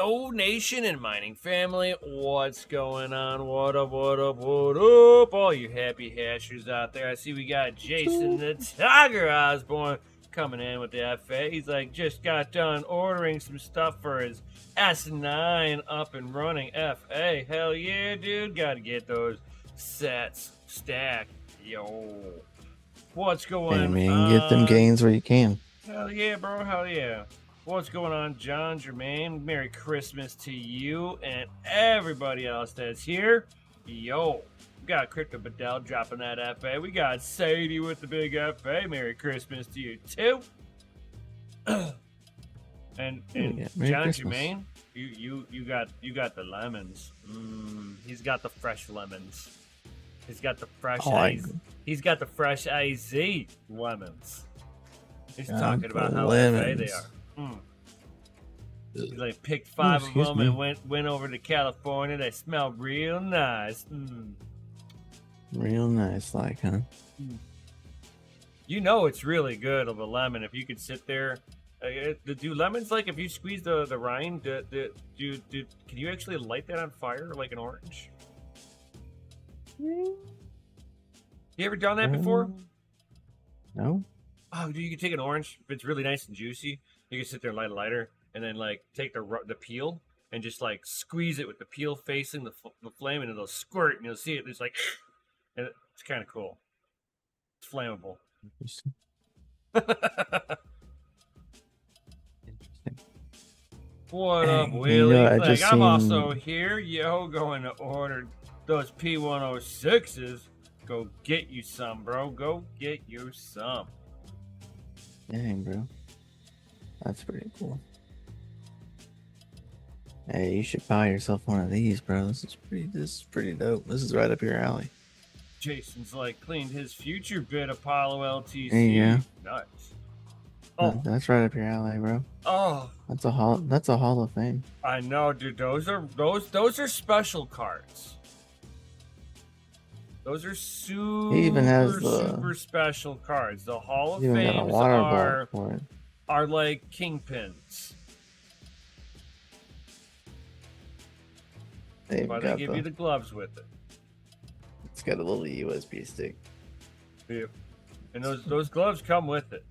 Yo, nation and mining family, what's going on? What up, what up, what up? All you happy hashers out there. I see we got Jason the Tiger Osborne coming in with the FA. He's like, just got done ordering some stuff for his S9 up and running FA. Hell yeah, dude. Gotta get those sets stacked. Yo. What's going Hey, man, on? get them gains where you can. Hell yeah, bro. Hell yeah. What's going on, John Jermaine? Merry Christmas to you and everybody else that's here. Yo, we got Crypto Bedell dropping that FA. We got Sadie with the big FA. Merry Christmas to you too. and Yeah, John Christmas. Jermaine, you got the lemons. He's got the fresh lemons. He's got the fresh He's got the fresh AZ lemons. He's talking about how FA they are. He like picked 5 of them and went over to California. They smell real nice. Real nice, like, huh? You know it's really good of a lemon if you could sit there. Do lemons, like, if you squeeze the rind, can you actually light that on fire like an orange? You ever done that before? No. Oh, dude, you can take an orange if it's really nice and juicy. You can sit there and light a lighter, and then like take the peel and just like squeeze it with the peel facing the flame, and it'll squirt, and you'll see it. It's like, and it's kind of cool. It's flammable. Interesting. What up, Willie? I'm also here. Yo, going to order those P106s. Go get you some, bro. Go get you some. Dang, bro. That's pretty cool. Hey, you should buy yourself one of these, bro. This is pretty dope. This is right up your alley. Jason's like cleaned his future bit Apollo LTC. There you go. Nice. Oh, that's right up your alley, bro. Oh, that's a Hall of Fame. I know, dude. Those are special cards. Those are super special cards. The Hall of Fames are like kingpins. But they give you the gloves with it. It's got a little USB stick. Yep. And those gloves come with it.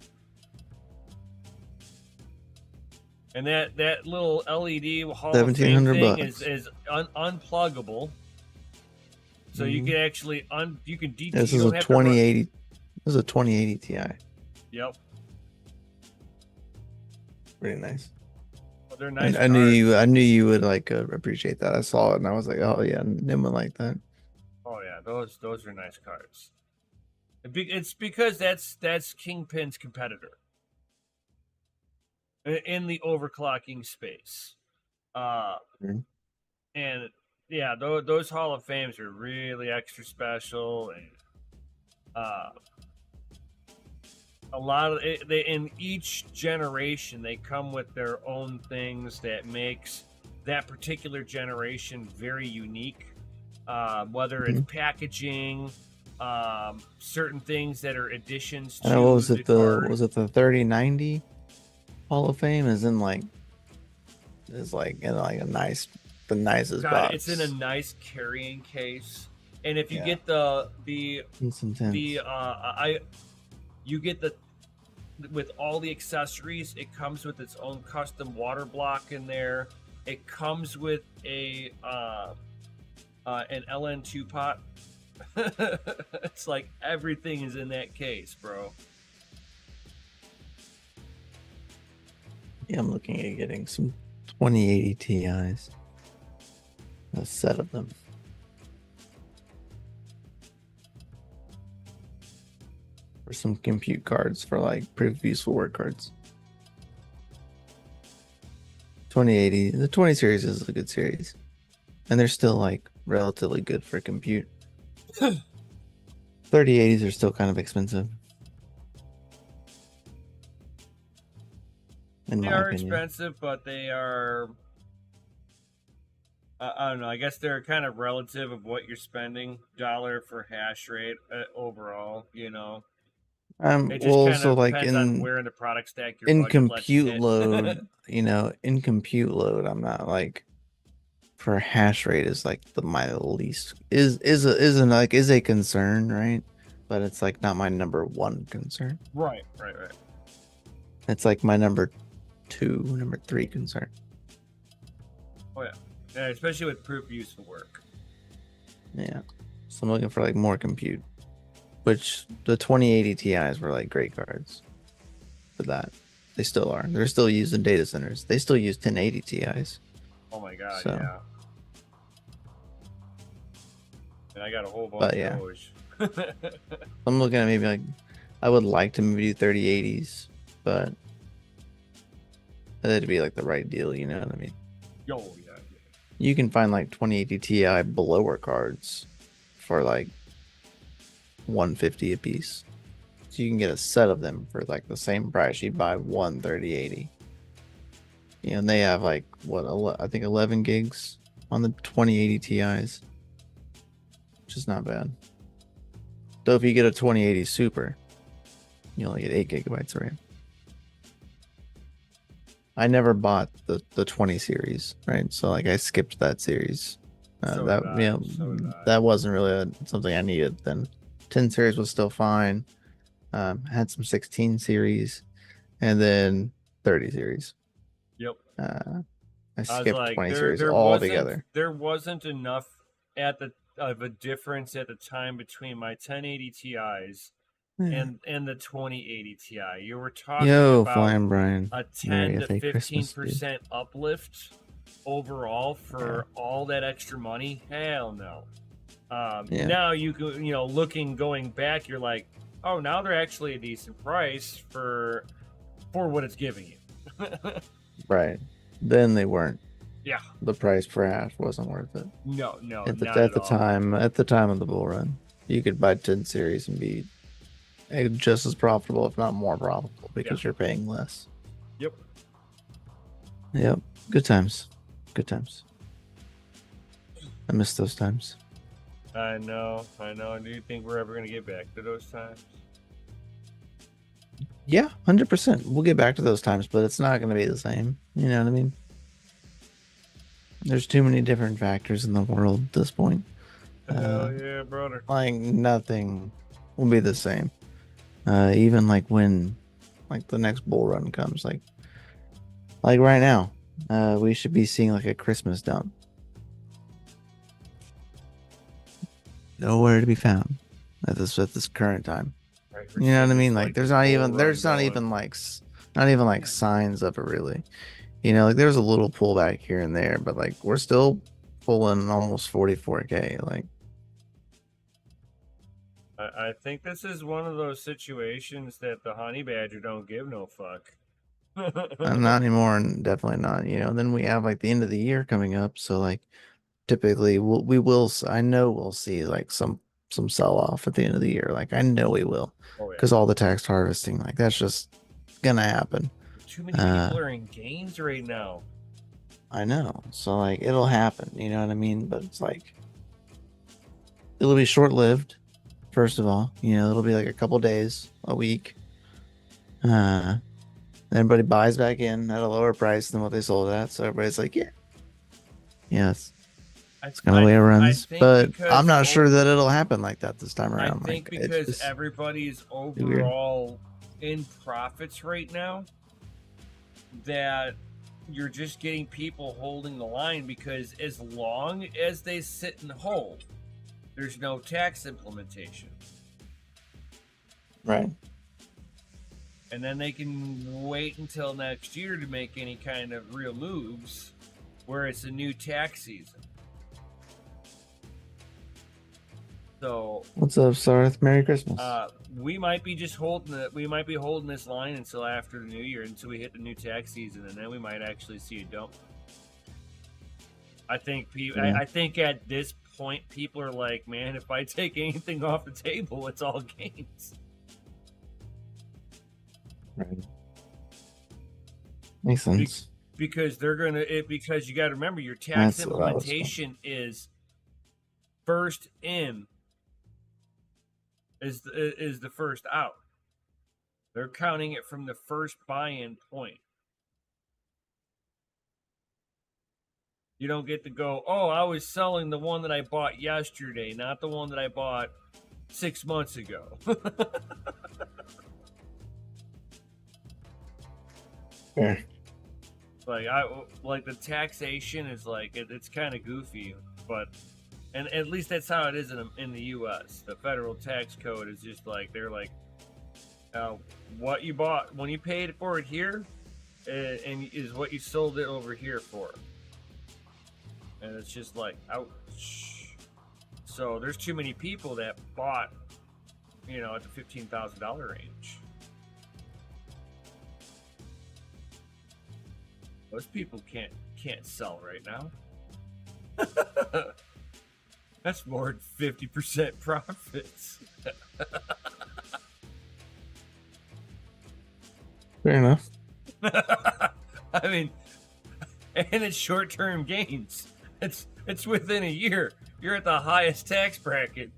And that little LED Hall of Fame thing is unpluggable. So you can actually you can DT. This is a 2080. This is a 2080 Ti. Yep. Pretty nice. Well, they're nice. I knew you would like appreciate that. I saw it and I was like, oh yeah, Nim would like that. Oh yeah, those are nice cards. It's because that's Kingpin's competitor in the overclocking space, and yeah, those Hall of Fames are really extra special, and a lot of in each generation they come with their own things that makes that particular generation very unique. Whether it's packaging, certain things that are additions to. Was it the 3090 Hall of Fame? Is in like a nice. The nicest box. It's in a nice carrying case, and if you get you get with all the accessories, it comes with its own custom water block in there. It comes with an LN2 pot. It's like everything is in that case, bro. Yeah, I'm looking at getting some 2080 Ti's. A set of them. For some compute cards for like pretty useful work cards. 2080, the 20 series is a good series. And they're still like relatively good for compute. 3080s are still kind of expensive. They are expensive, but they are... I don't know. I guess they're kind of relative of what you're spending dollar for hash rate overall. You know. It just Well, kind so of like depends on where in the product stack your in budget lets you compute hit. load, in compute load, I'm not like for hash rate is like my least is a concern, right? But it's like not my number one concern. Right. It's like my number two, number three concern. Oh yeah, especially with proof use of work. Yeah. So I'm looking for like more compute, which the 2080 Ti's were like great cards for that. They still are. They're still used in data centers. They still use 1080 Ti's. Oh my god, So, yeah. And I got a whole bunch but of yeah, those. I'm looking at maybe like I would like to maybe do 3080s, but that'd be like the right deal. You know what I mean? Yo, yeah. You can find like 2080 Ti blower cards for like 150 a piece. So you can get a set of them for like the same price you'd buy one 3080. And they have like I think 11 gigs on the 2080 Ti's, which is not bad. Though if you get a 2080 Super, you only get 8 gigabytes of RAM. I never bought the 20 series, right? So like I skipped that series. That wasn't really something I needed. Then 10 series was still fine. Had some 16 series, and then 30 series. Yep. I skipped like, 20 series altogether. There wasn't enough of a difference at the time between my 1080 Ti's and the 2080 Ti. You were talking about Flying Brian. a 10 to 15% uplift overall for all that extra money. Hell no. Now you going back, you're like, oh, now they're actually a decent price for what it's giving you. Right. Then they weren't. Yeah. The price per hash wasn't worth it. No, at the time of the bull run, you could buy 10 series and be just as profitable, if not more profitable, because you're paying less. Yep. Good times. I miss those times. I know. Do you think we're ever going to get back to those times? Yeah, 100%. We'll get back to those times, but it's not going to be the same. You know what I mean? There's too many different factors in the world at this point. Hell yeah, brother. Like nothing will be the same. Even like when like the next bull run comes, like right now, we should be seeing like a Christmas dump. Nowhere to be found at this current time. Right, you know what I mean? Like there's not even like signs of it really. Like there's a little pullback here and there, but like we're still pulling almost 44K. Like I think this is one of those situations that the honey badger don't give no fuck. Not anymore, and definitely not. Then we have like the end of the year coming up, so like typically I know we'll see like some sell off at the end of the year. Like I know we will, because all the tax harvesting, like that's just gonna happen. Too many people are in gains right now. I know, so like it'll happen. You know what I mean? But it's like it'll be short lived. First of all, it'll be like a couple days, a week. Everybody buys back in at a lower price than what they sold at, so everybody's like, yes. It's kind of the way it runs, but I'm not sure that it'll happen like that this time around. I think because everybody's overall in profits right now, that you're just getting people holding the line, because as long as they sit and hold, there's no tax implementation. Right. And then they can wait until next year to make any kind of real moves where it's a new tax season. So what's up, Sarth? Merry Christmas. We might be just holding this line until after the new year, until we hit the new tax season, and then we might actually see a dump. I think I think at this point people are like, man, if I take anything off the table, it's all gains. Right. Makes sense. Because because you got to remember, your tax implementation is first in is the first out. They're counting it from the first buy-in point. You don't get to go, oh, I was selling the one that I bought yesterday, not the one that I bought 6 months ago. Yeah. Like the taxation is like it's kind of goofy, but and at least that's how it is in the U.S. The federal tax code is just like they're like, what you bought when you paid for it here, and is what you sold it over here for, and it's just like ouch. So there's too many people that bought, at the $15,000 range. Most people can't sell right now. That's more than 50% profits. Fair enough. I mean, and it's short-term gains. It's within a year. You're at the highest tax bracket.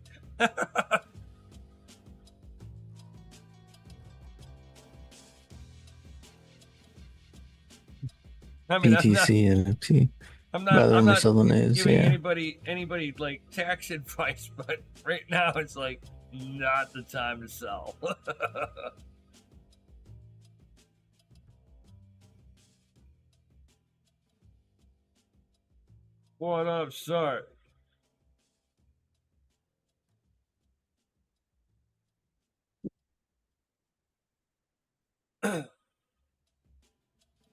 I mean, BTC NFT. I'm not giving yeah. anybody like tax advice, but right now it's like not the time to sell. What up, sir?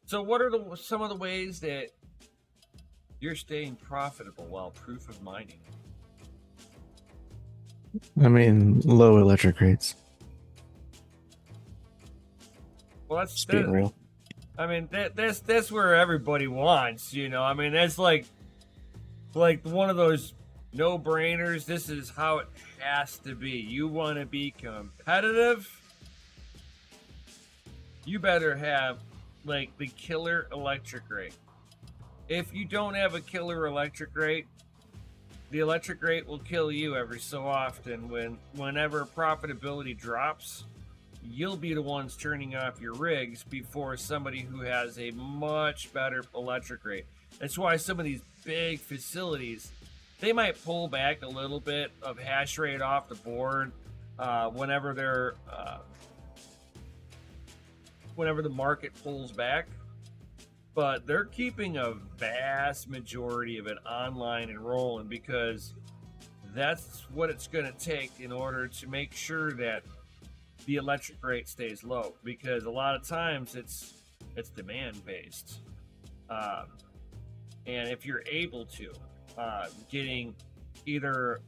So, what are some of the ways that you're staying profitable while proof of mining? I mean, low electric rates. Well, that's being real. I mean, that's where everybody wants, I mean, that's like one of those no-brainers. This is how it has to be. You want to be competitive, you better have like the killer electric rate. If you don't have a killer electric rate, the electric rate will kill you every so often. Whenever profitability drops, you'll be the ones turning off your rigs before somebody who has a much better electric rate. That's why some of these big facilities, they might pull back a little bit of hash rate off the board whenever the market pulls back, but they're keeping a vast majority of it online and rolling because that's what it's going to take in order to make sure that the electric rate stays low, because a lot of times it's demand based, and if you're able to getting either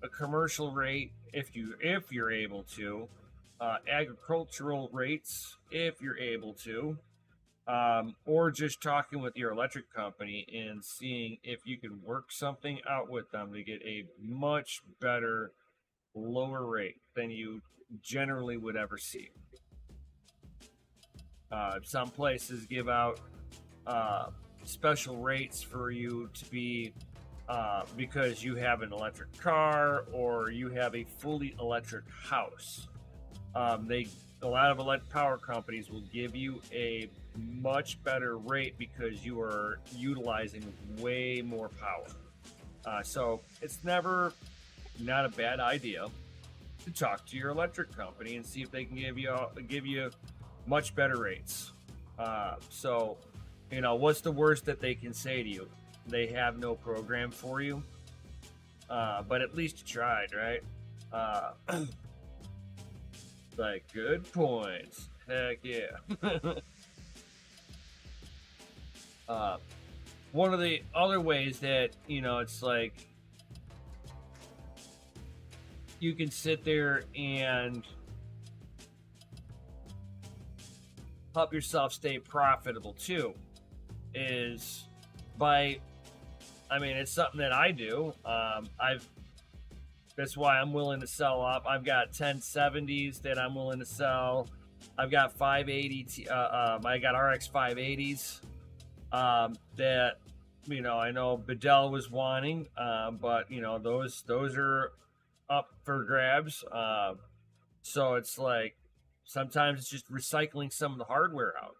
a commercial rate, if you're able to, agricultural rates if you're able to, or just talking with your electric company and seeing if you can work something out with them to get a much better lower rate than you generally would ever see. Some places give out special rates for you to be because you have an electric car or you have a fully electric house. A lot of electric power companies will give you a much better rate because you are utilizing way more power. So it's never not a bad idea to talk to your electric company and see if they can give you much better rates. So, what's the worst that they can say to you? They have no program for you, but at least you tried, right? Like, good points. Heck yeah. One of the other ways that, it's like you can sit there and help yourself stay profitable too is by, it's something that I do. That's why I'm willing to sell up. I've got 1070s that I'm willing to sell. I've got 580. I got RX 580s that I know Bedell was wanting, but those are up for grabs. So it's like Sometimes it's just recycling some of the hardware out,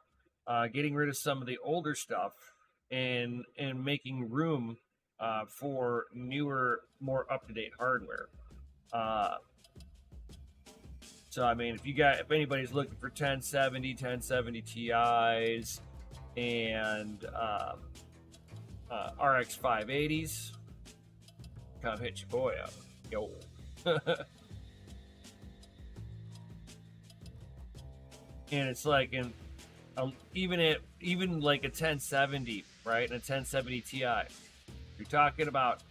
getting rid of some of the older stuff, and making room for newer, more up to date hardware. So I mean, if anybody's looking for 1070 Ti's and RX 580s, come hit your boy up, yo. And it's like even like a 1070, right, and a 1070 Ti, you're talking about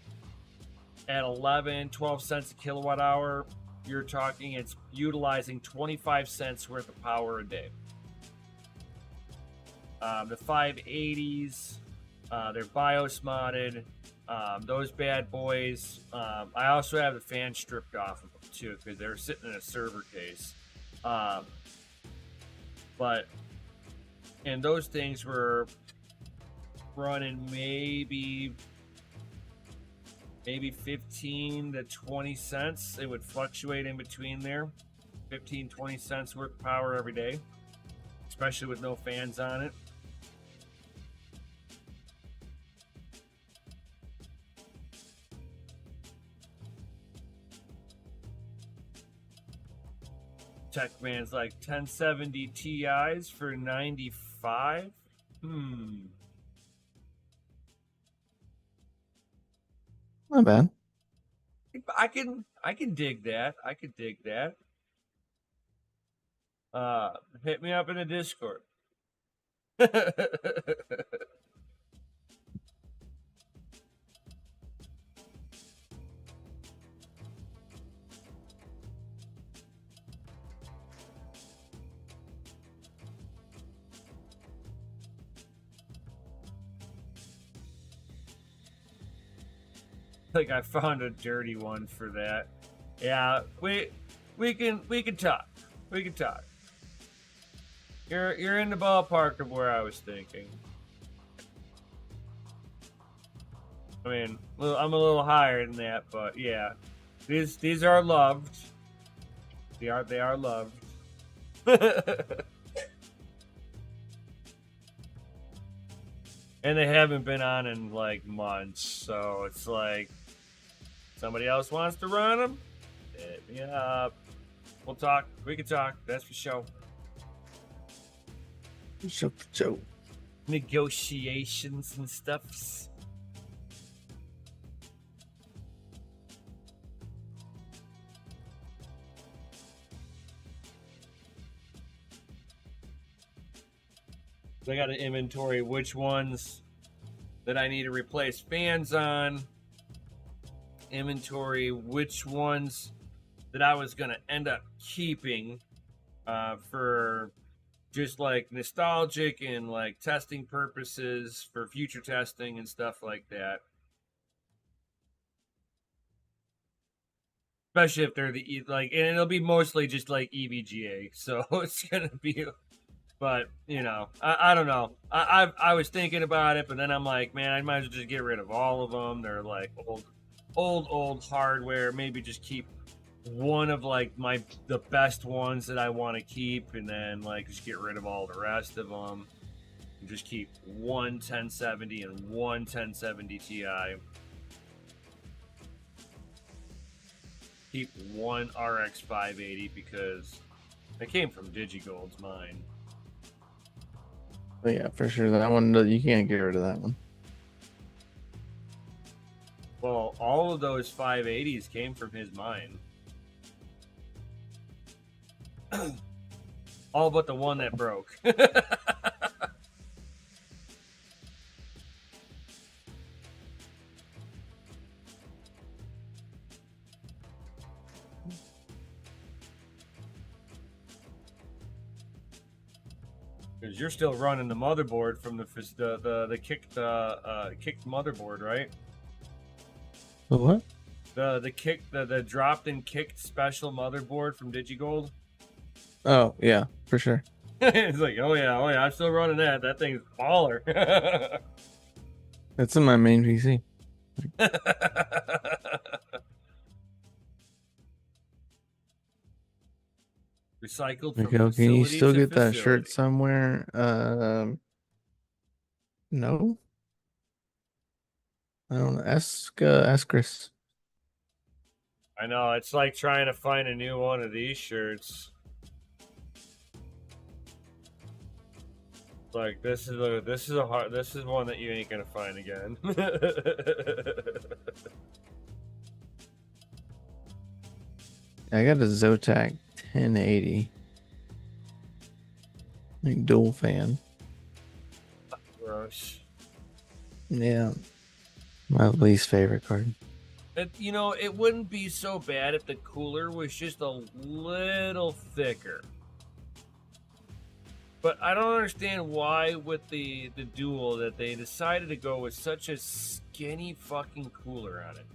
at 12 cents a kilowatt hour. You're talking it's utilizing 25 cents worth of power a day. The 580s, they're BIOS modded. Those bad boys. I also have the fan stripped off of them too because they're sitting in a server case. And those things were running maybe 15 to 20 cents. It would fluctuate in between there. 15, 20 cents worth of power every day, especially with no fans on it. Tech Man's like 1070 Ti's for 95. Not bad. I can dig that. I could dig that. Hit me up in the Discord. Like I found a dirty one for that. Yeah, we can talk. We can talk. You're in the ballpark of where I was thinking. I mean, I'm a little higher than that, but yeah, these are loved. They are loved. And they haven't been on in like months, so it's like somebody else wants to run them. Hit me up. We'll talk. We can talk. That's for sure. Show. Negotiations and stuffs. I got to inventory which ones that I need to replace fans on. Inventory which ones that I was going to end up keeping for just like nostalgic and like testing purposes for future testing and stuff like that. Especially if they're the like, and it'll be mostly just like EVGA, so it's gonna be. But you know, I don't know. I was thinking about it, but then I'm like, man, I might as well just get rid of all of them. They're like old hardware. Maybe just keep one of like the best ones that I want to keep, and then like just get rid of all the rest of them. And just keep one 1070 and one 1070 Ti. Keep one RX 580 because it came from DigiGold's mine. But yeah, for sure. That one, you can't get rid of that one. Well, all of those 580s came from his mine. All but the one that broke. Because you're still running the motherboard from the kicked motherboard, right? The what? The dropped and kicked special motherboard from DigiGold. Oh yeah, for sure. It's like, oh yeah, I'm still running that. That thing's baller. It's in my main PC. recycled from Miguel, can you facility still to get that shirt facility. somewhere? No. I don't know. Ask Chris. I know, it's like trying to find a new one of these shirts. Like this is one that you ain't gonna find again. I got a Zotac 1080. Like dual fan. Gross. Yeah. My least favorite card. It wouldn't be so bad if the cooler was just a little thicker. But I don't understand why with the dual that they decided to go with such a skinny fucking cooler on it.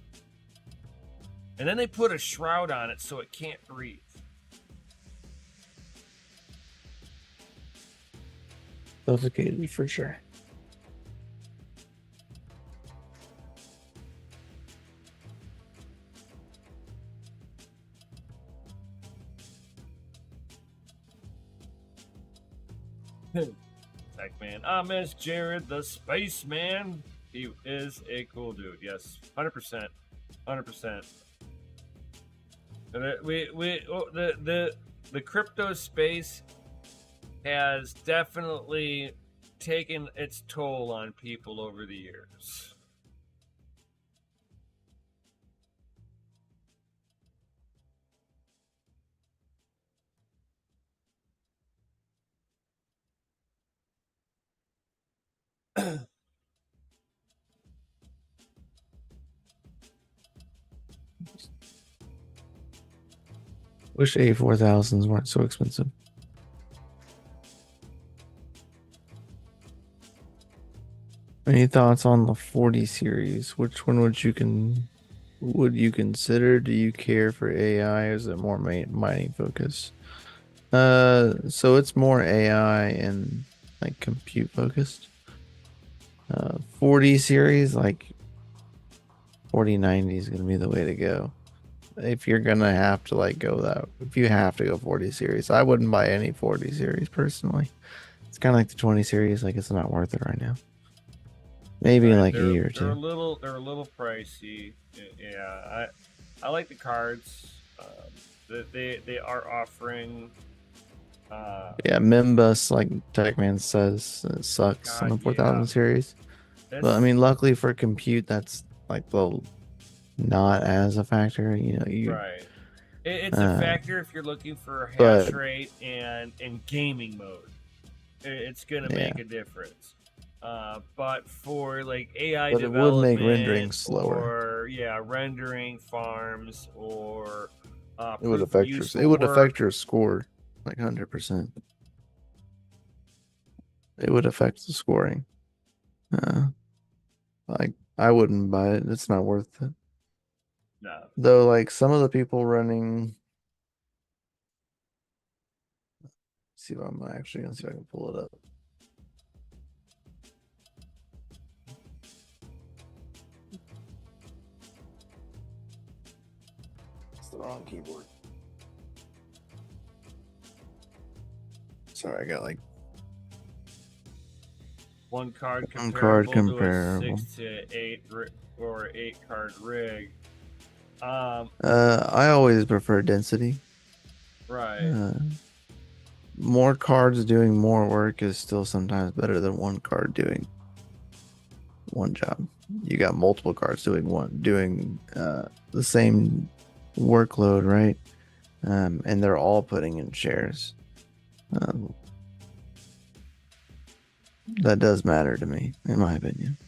And then they put a shroud on it so it can't breathe. Suffocated for sure. Tech man. I miss Jared the Spaceman. He is a cool dude. Yes, 100%. 100%. And the crypto space has definitely taken its toll on people over the years. Wish A4000s weren't so expensive. Any thoughts on the 40 series? Which one would you consider? Do you care for AI? Or is it more mining focused? So it's more AI and like compute focused. 40 series, like 4090 is gonna be the way to go. If you're gonna have to if you have to go 40 series, I wouldn't buy any 40 series personally. It's kind of like the 20 series, like it's not worth it right now. Maybe Right, like a year or they're a two. little pricey. Yeah, I like the cards. They are offering. Yeah, Mimbus, like Techman says, it sucks on God, the yeah, 4000 series. But I that's mean, luckily for compute, that's like well, not as a factor. You right. It's a uh, factor if you're looking for hash but rate and gaming mode. It's gonna yeah, make a difference. But for like AI but it would make development rendering slower. or rendering farms or It would proof of affect your it useful would work, affect your score like 100%. It would affect the scoring. Uh, like I wouldn't buy it. It's not worth it. no. Though, like some of the people running, see if I'm actually gonna see if I can pull it up. It's the wrong keyboard. Sorry, I got like One card one card comparable to a comparable. 6 to 8 or 8 card rig. I always prefer density. Right. More cards doing more work is still sometimes better than one card doing one job. You got multiple cards doing the same workload, right? And they're all putting in shares. Um, that does matter to me, in my opinion.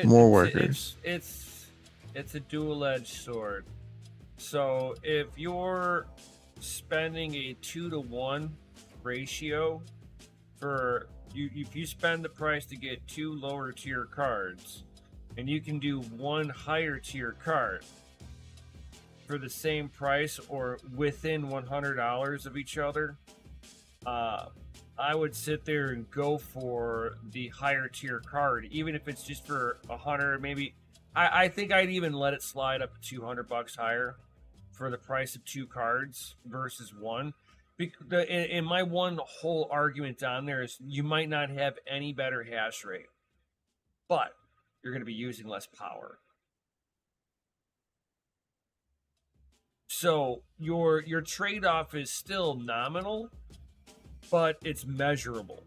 More workers. It's a dual-edged sword. So if you're spending a 2-to-1 ratio for if you spend the price to get 2 lower tier cards, and you can do 1 higher tier card for the same price or within $100 of each other, I would sit there and go for the higher tier card, even if it's just for 100. Maybe I think I'd even let it slide up to $200 higher for the price of 2 cards versus 1. And my one whole argument on there is you might not have any better hash rate, but you're going to be using less power. So your trade-off is still nominal, but it's measurable.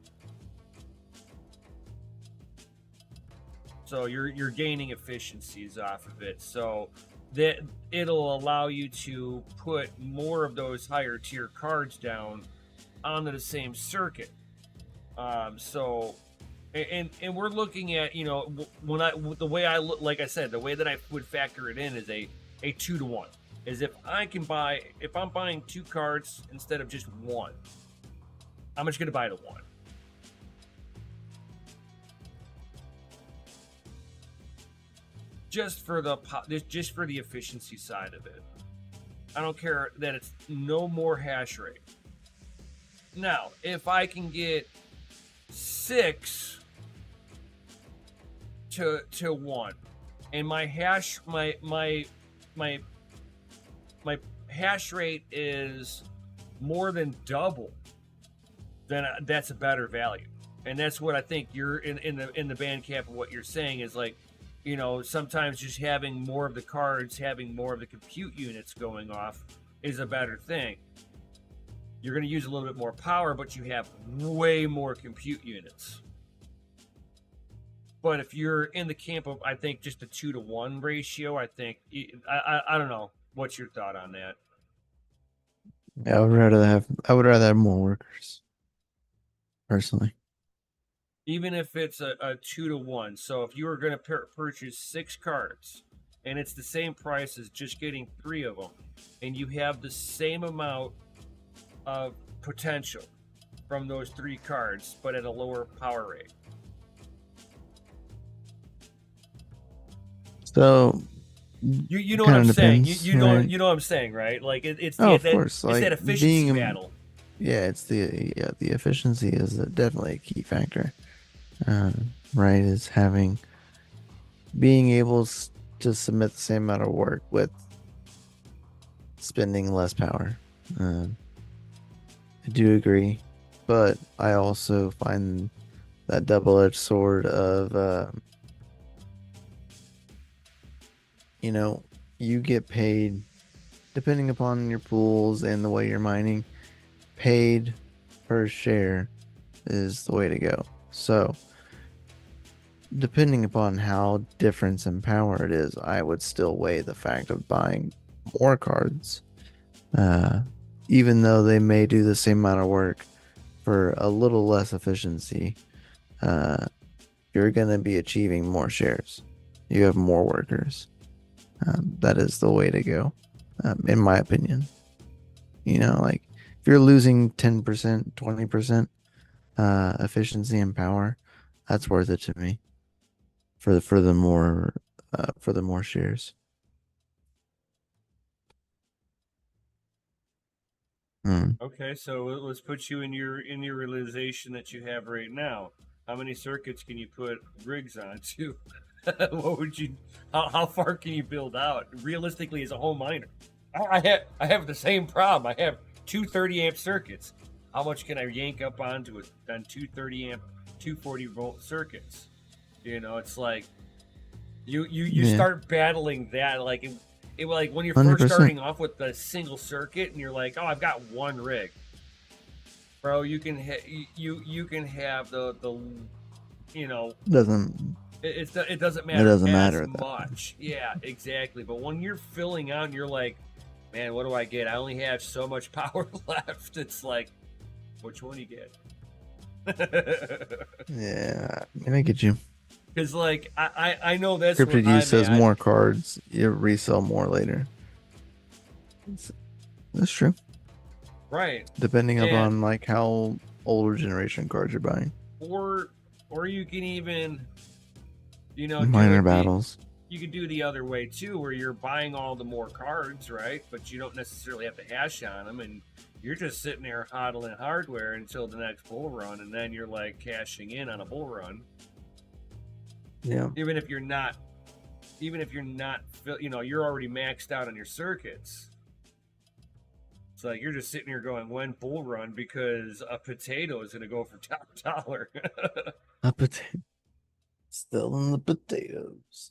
So you're gaining efficiencies off of it. So that it'll allow you to put more of those higher tier cards down onto the same circuit. So and we're looking at, you know, the way I look, like I said, the way that I would factor it in is a 2-to-1. Is if I'm buying 2 cards instead of just 1, I'm just gonna buy the 1. Just for the efficiency side of it. I don't care that it's no more hash rate. Now, if I can get 6 to 1, and my hash rate is more than double, then that's a better value. And that's what I think you're in the band camp of what you're saying is like, you know, sometimes just having more of the cards, having more of the compute units going off is a better thing. You're going to use a little bit more power, but you have way more compute units. But if you're in the camp of, I think, just a 2-to-1 ratio, I think, I don't know. What's your thought on that? Yeah, I would rather have more workers, personally. Even if it's a 2-to-1. So if you were going to purchase 6 cards and it's the same price as just getting 3 of them, and you have the same amount of potential from those 3 cards, but at a lower power rate. So you know what I'm saying? Depends, you know right? you know what I'm saying, right? Like it's of course, it's that efficiency battle. Yeah, it's the efficiency is definitely a key factor. Right, is being able to submit the same amount of work with spending less power. I do agree, but I also find that double-edged sword of you know, you get paid depending upon your pools and the way you're mining. Paid per share is the way to go. So depending upon how difference in power it is, I would still weigh the fact of buying more cards, even though they may do the same amount of work for a little less efficiency. You're going to be achieving more shares. You have more workers. That is the way to go, in my opinion. You know, like if you're losing 10%, 20% efficiency and power, that's worth it to me. For the more shares. Okay, so let's put you in your realization that you have right now. How many circuits can you put rigs onto? What would you? How far can you build out realistically as a home miner? I have the same problem. I have 2 30-amp circuits. How much can I yank up onto it on 2 30-amp, 240-volt circuits? You know, it's like you start battling that like like when you're 100%. first starting off with the single circuit and you're like, oh, I've got 1 rig, bro. You can you can have the you know it doesn't matter. It doesn't as matter much. Yeah, exactly. But when you're filling out and you're like, man, what do I get? I only have so much power left. It's like, which one do you get? Yeah, I get you. Because like I know that's Cryptid use says more cards, you resell more later. That's true. Right. Depending upon like how older generation cards you're buying. Or you can even, you know, minor battles. You could do the other way too, where you're buying all the more cards, right? But you don't necessarily have to hash on them, and you're just sitting there hodling hardware until the next bull run, and then you're like cashing in on a bull run. Yeah. Even if you're not, you know, you're already maxed out on your circuits. It's like you're just sitting here going, when bull run, because a potato is going to go for top dollar. A potato. Still in the potatoes.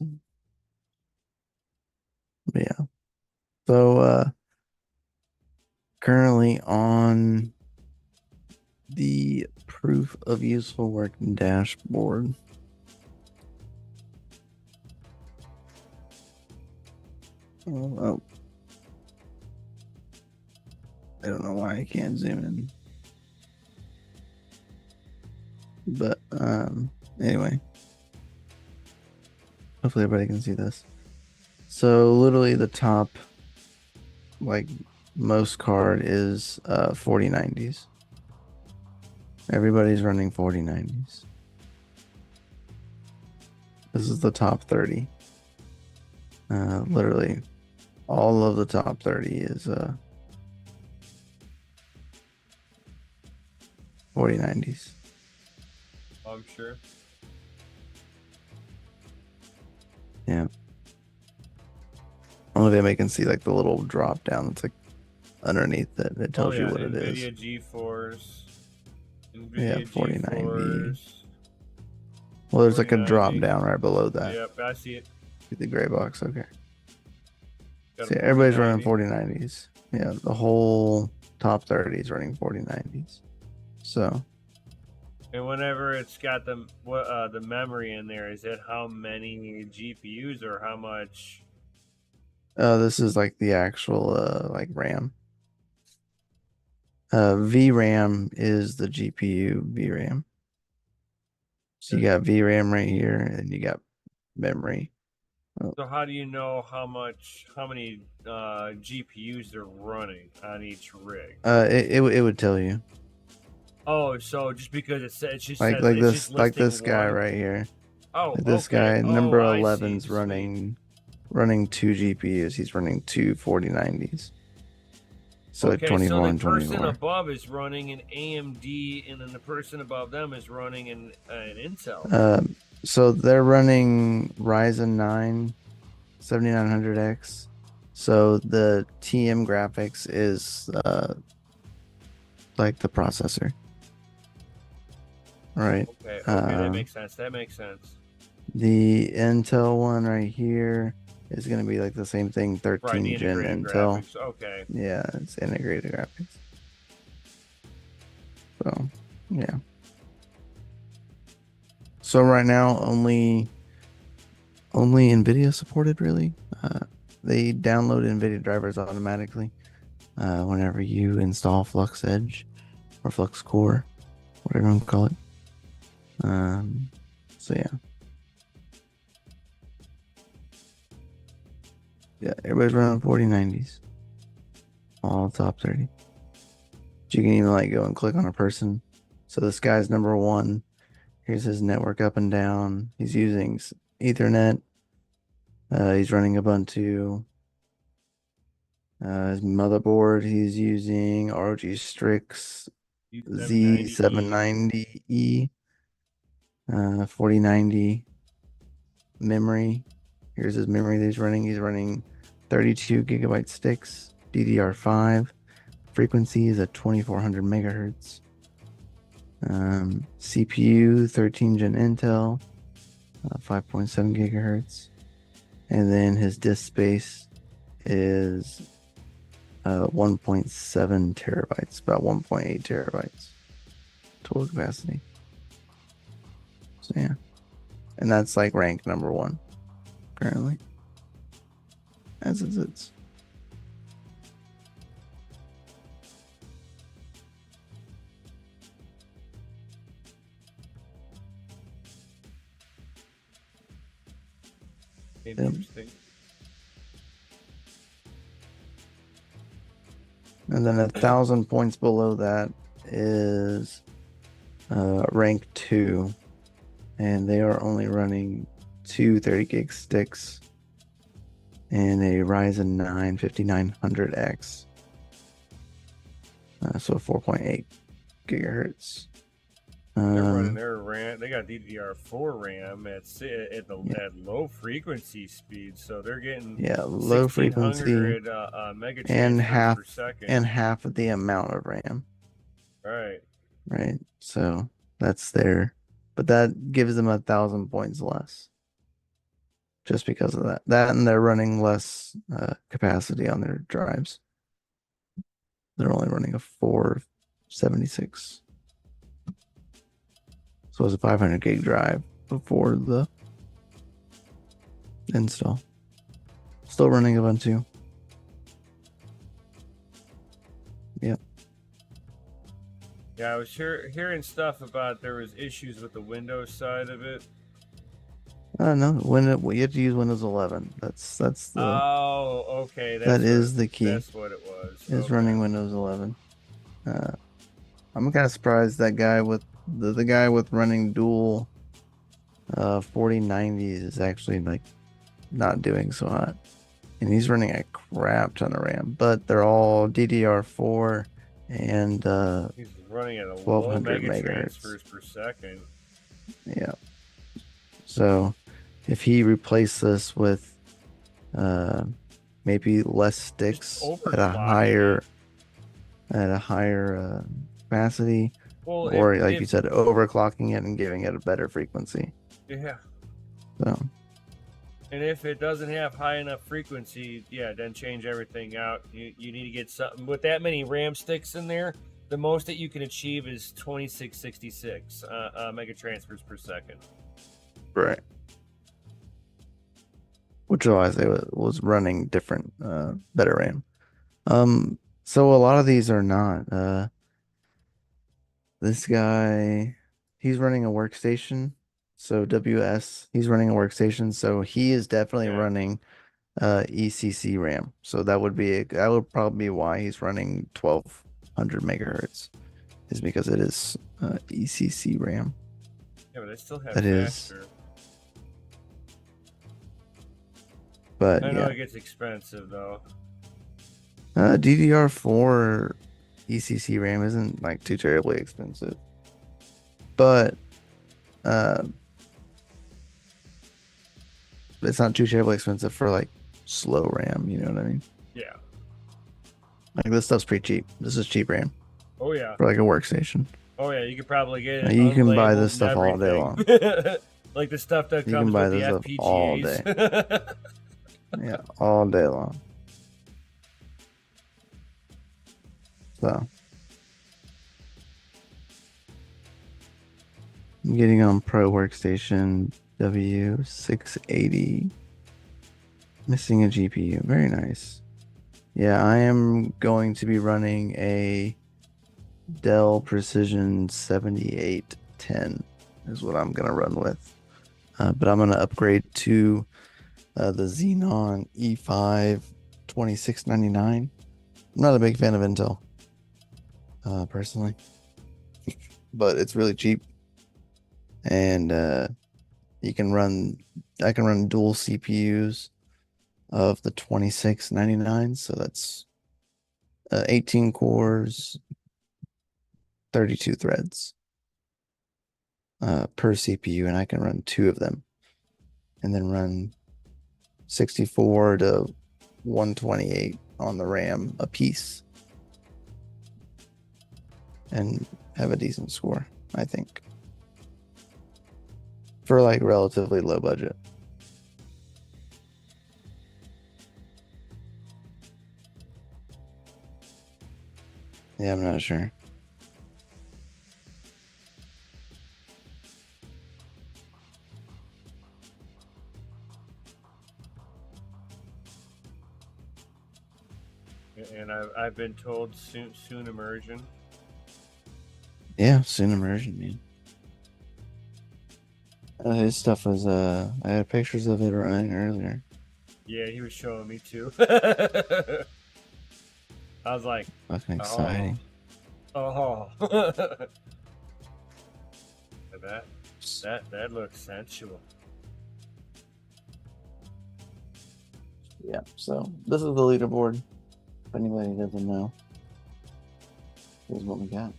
But yeah. So currently on the proof of useful work dashboard. Oh, I don't know why I can't zoom in. But anyway. Hopefully everybody can see this. So literally the top, like most card is 4090s. Everybody's running 4090s. This is the top 30. Literally all of the top 30 is 4090s. I'm sure. Yeah. Only way I can see like the little drop down that's like underneath it. It tells you what it is. NVIDIA GeForce. Yeah, 4090. GeForce. Well, there's like a 4090. drop down right below that. Yep, I see it. See the gray box. Okay. Got See, a everybody's running 4090. 4090s. Yeah, the whole top 30 is running 4090s. So. And whenever it's got the memory in there, is it how many GPUs or how much? This is like the actual like RAM. VRAM is the GPU VRAM. So you got VRAM right here, and you got memory. So how do you know how many GPUs they're running on each rig? It would tell you. Oh, so just because it's just like this guy right here. Oh, like this okay. guy number I 11's see. running 2 GPUs. He's running two 4090s. So okay, 24 so the and 24. person above is running an AMD, and then the person above them is running an Intel. So they're running Ryzen 9 7900X. So the TM graphics is like the processor. Right. Okay, that makes sense. The Intel one right here is going to be like the same thing, 13 right, gen Intel. Graphics. Okay. Yeah, it's integrated graphics. So, yeah. So right now, only NVIDIA supported, really. They download NVIDIA drivers automatically whenever you install Flux Edge or Flux Core, whatever you want to call it. So yeah. Yeah, everybody's running 4090s. All top 30. But you can even like go and click on a person. So this guy's number 1. Here's his network up and down. He's using Ethernet. He's running Ubuntu. His motherboard, he's using ROG Strix Z790E. 4090 memory. Here's his memory that he's running. He's running 32 gigabyte sticks, DDR5. Frequency is at 2400 megahertz. CPU 13 gen Intel, 5.7 gigahertz. And then his disk space is 1.7 terabytes, about 1.8 terabytes total capacity. So yeah, and that's like ranked number 1 currently, as it is. Interesting. And then 1,000 points below that is rank 2, and they are only running 2 30 gig sticks and a Ryzen 9 5900X, so 4.8 gigahertz. They're running Um, their RAM. They got DDR4 RAM at low frequency speed, so they're getting yeah, low 1600 frequency mega and transfers per second. half of the amount of RAM, Right. right? So that's there, but that gives them 1,000 points less just because of that. That and they're running less capacity on their drives. They're only running a 476. So it's a 500 gig drive before the install. Still running Ubuntu. Yep. Yeah, I was hearing stuff about there was issues with the Windows side of it. No, you have to use Windows 11. That's the Oh, okay. that is the key. That's what it was. Is Okay. running Windows 11. I'm kind of surprised that guy with the guy with running dual 4090s is actually like not doing so hot. And he's running a crap ton of RAM, but they're all DDR4 and He's running at a low 1200 mega megahertz. transfers per second. Yeah. So if he replaced this with maybe less sticks at a higher capacity, Well, or like you said, overclocking it and giving it a better frequency. Yeah. So And if it doesn't have high enough frequency, yeah, then change everything out. You need to get something with that many RAM sticks in there. The most that you can achieve is 2666 mega transfers per second. right. Which was it was running different, better RAM. So a lot of these are not. This guy, he's running a workstation. So WS, he's running a workstation. So he is definitely running ECC RAM. So that would probably be why he's running 1200 megahertz, is because it is ECC RAM. Yeah, but they still have that faster. But I know it gets expensive though. DDR4 ECC RAM isn't like too terribly expensive, but it's not too terribly expensive for like slow RAM. You know what I mean? Yeah. Like this stuff's pretty cheap. This is cheap RAM. Oh yeah. For like a workstation. Oh yeah, you could probably get it. You can buy this stuff all day long. Like the stuff that you comes can buy with this the stuff all day. Yeah, all day long. So I'm getting on Pro Workstation W680. Missing a GPU. Very nice. Yeah, I am going to be running a Dell Precision 7810 is what I'm going to run with. But I'm going to upgrade to the Xenon E5 2699. I'm not a big fan of Intel, personally, but it's really cheap, and I can run dual CPUs of the 2699, so that's 18 cores, 32 threads per CPU, and I can run 2 of them, and then run 64 to 128 on the RAM a piece, and have a decent score, I think, for like relatively low budget. Yeah, I'm not sure. And I've been told soon immersion. Yeah, soon immersion, man. His stuff was I had pictures of it running earlier. Yeah, he was showing me too. I was like, fucking exciting. Oh. that looks sensual. Yeah, so this is the leaderboard. If anybody doesn't know, here's what we got.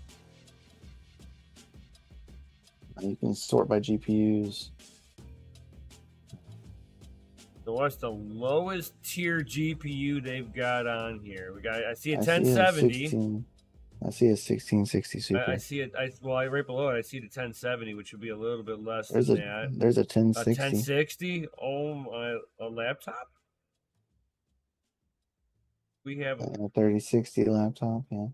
You can sort by GPUs. So what's the lowest tier GPU they've got on here? I see a I 1070. I see a 1660 Super. I see it. Right below it, I see the 1070, which would be a little bit less There's than a that. there's a A 1060. 1060. Oh my, a laptop. We have. A 3060 laptop. Yeah.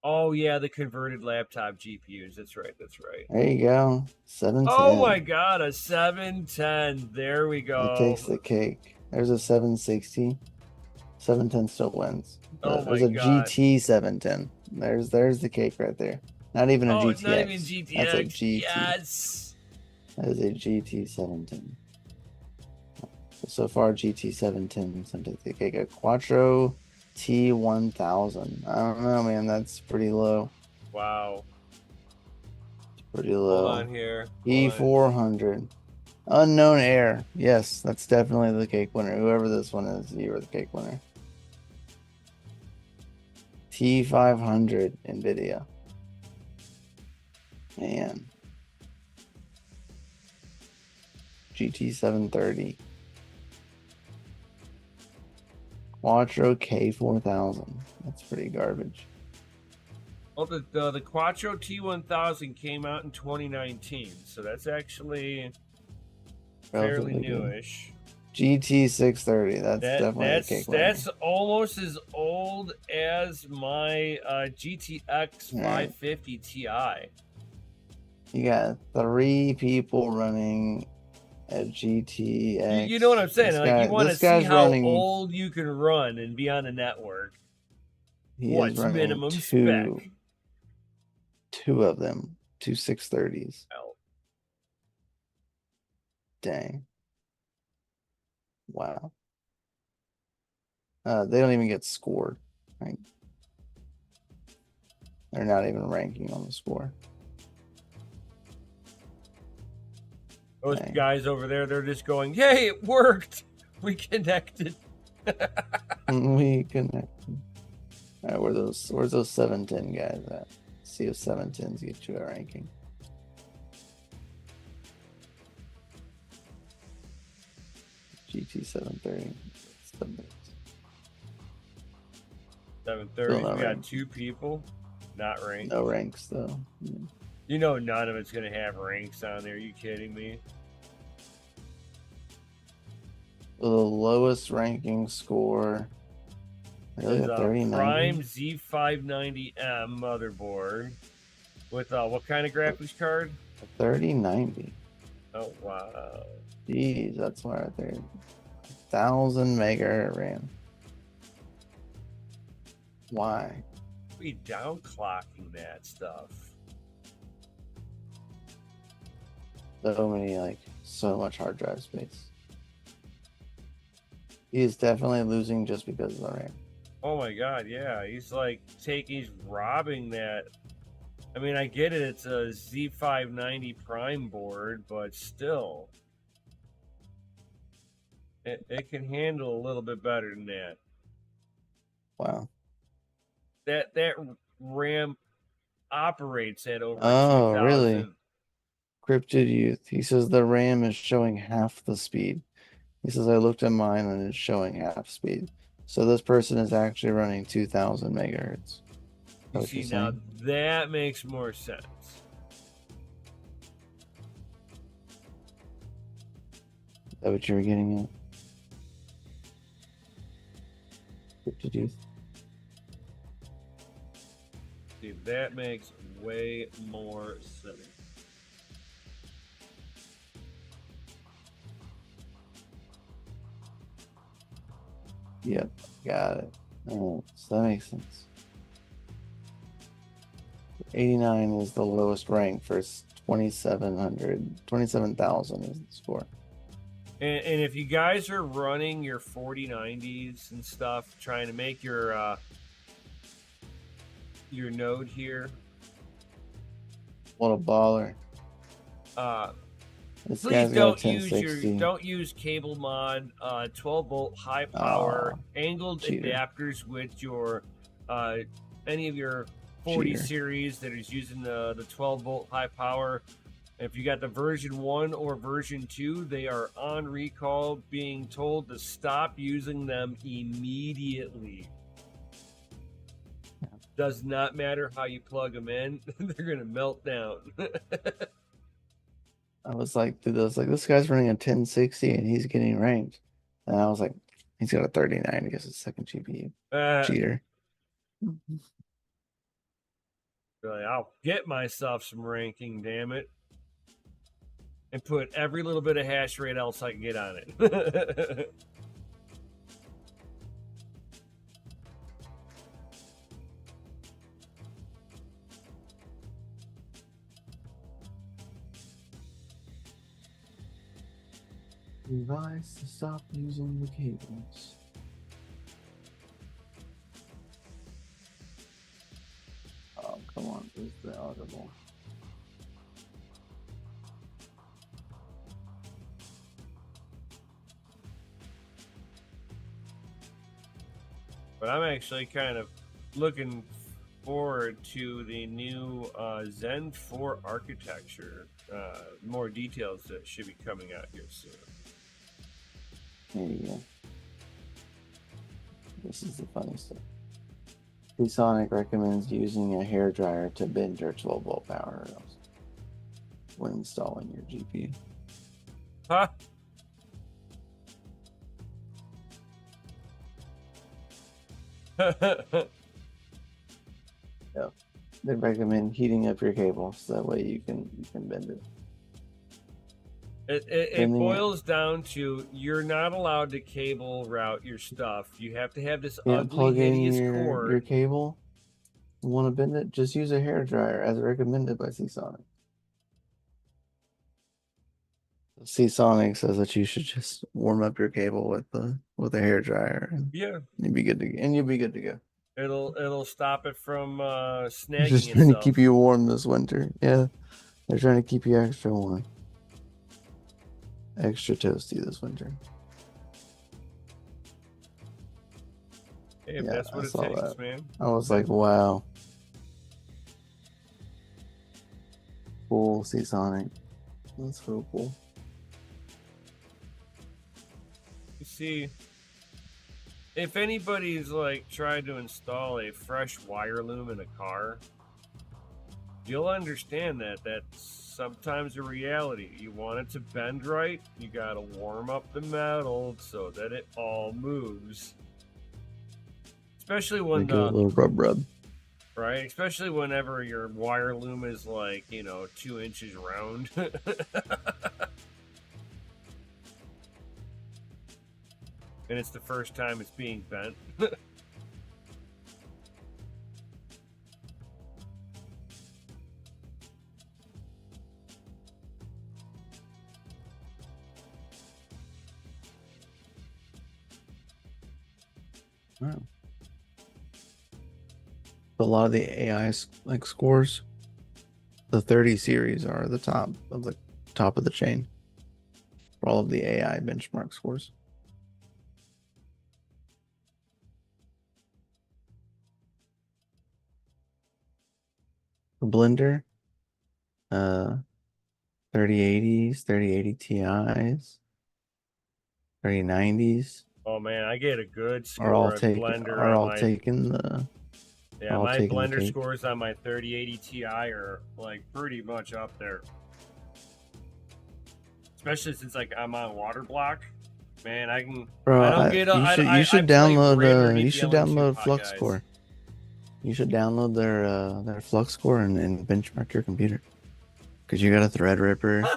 Oh yeah, the converted laptop GPUs. That's right. That's right. There you go. 710. Oh my god, a 710. There we go. That takes the cake. There's a 760. 710 still wins. Oh There's my a god. GT 710. There's the cake right there. Not even a GTX. It's not even GTX. That's a GT. Yes. That is a GT 710. So far, GT 710. Something the cake. A Quattro T1000. I don't know, man. That's pretty low. Wow. Pretty low. Hold on here. E400. Unknown Air. Yes, that's definitely the cake winner. Whoever this one is, you are the cake winner. T500 NVIDIA. Man. GT 730. Quattro K4000. That's pretty garbage. Well, the Quattro T1000 came out in 2019, so that's actually fairly newish. GT 630. That's definitely a cake winner. That's almost as old as my GTX 550 Ti. You got 3 people running a GTX. You know what I'm saying? You want to see how old you can run and be on a network. What's minimum spec? 2 of them. 2 630s. Oh. Dang. Wow. They don't even get scored. Right? They're not even ranking on the score. Those guys over there, they're just going, "Yay, it worked! We connected." We connected. All right, where's those 710 guys at? See if 710s get you a ranking. GT 730. 730. We got 2 people, not ranked. No ranks though. Yeah. You know, none of it's gonna have ranks on there. Are you kidding me? The lowest ranking score. Really, a 3090? Prime Z590M motherboard with what kind of graphics card? A 3090. Oh wow! Jeez, that's right there. 1000 megahertz RAM. Why? We downclocking that stuff. So much hard drive space. He is definitely losing just because of the RAM. Oh my god, yeah. He's robbing that. I mean, I get it, it's a Z590 Prime board, but still. It can handle a little bit better than that. Wow. That RAM operates at over 2000. Really? Cryptid Youth. He says the RAM is showing half the speed. He says I looked at mine and it's showing half speed. So this person is actually running 2000 megahertz. You see, now that makes more sense. Is that what you were getting at? Cryptid Youth. See, that makes way more sense. Yep, got it. Oh, so that makes sense. 89 is the lowest rank for 27,000 is the score. And if you guys are running your 4090s and stuff, trying to make your node here. What a baller. Please don't use cable mod, 12 volt high power angled adapters with your any of your 40 cheater. series that is using the 12 volt high power. If you got the version 1 or version 2, they are on recall, being told to stop using them immediately. Does not matter how you plug them in, they're going to melt down. I was like, dude, this guy's running a 1060 and he's getting ranked. And I was like, he's got a 39. I guess it's second GPU. Cheater. Really, I'll get myself some ranking, damn it. And put every little bit of hash rate else I can get on it. Advice to stop using the cables. Oh, come on. Where's the audible? But I'm actually kind of looking forward to the new Zen 4 architecture. More details that should be coming out here soon. There you go. This is the funny stuff. Sonic recommends using a hairdryer to bend your 12 volt power when installing your GPU. Huh? Yep. They recommend heating up your cable so that way you can bend it. It boils down to you're not allowed to cable route your stuff. You have to have this ugly, plug in hideous your cord. cable. You want to bend it? Just use a hairdryer as recommended by Sonic. Sonic says that you should just warm up your cable with a hairdryer. Yeah, you'll be good to go. It'll stop it from They're snagging just trying itself. to keep you warm this winter. Yeah, they're trying to keep you extra warm, extra toasty this winter. Hey, if that's what it takes, man. I was like, wow. Cool, Sonic. That's so cool. You see, if anybody's like tried to install a fresh wire loom in a car, you'll understand that that's sometimes a reality. You want it to bend right, you gotta warm up the metal so that it all moves. Especially when a little rub. Right? Especially whenever your wire loom is like, 2 inches round. And it's the first time it's being bent. Wow. A lot of the AI scores, the 30 series are the top of the chain for all of the AI benchmark scores. The Blender, 3080s, 3080 Ti's, 3090s. Oh man, I get a good score of Blender are on all my taking the Yeah, my Blender scores on my 3080 Ti are like pretty much up there. Especially since like I'm on water block. Man, I can. Bro, I don't get. You should download. You should download Flux Score. You should download their Flux Score and benchmark your computer. Because you got a Threadripper.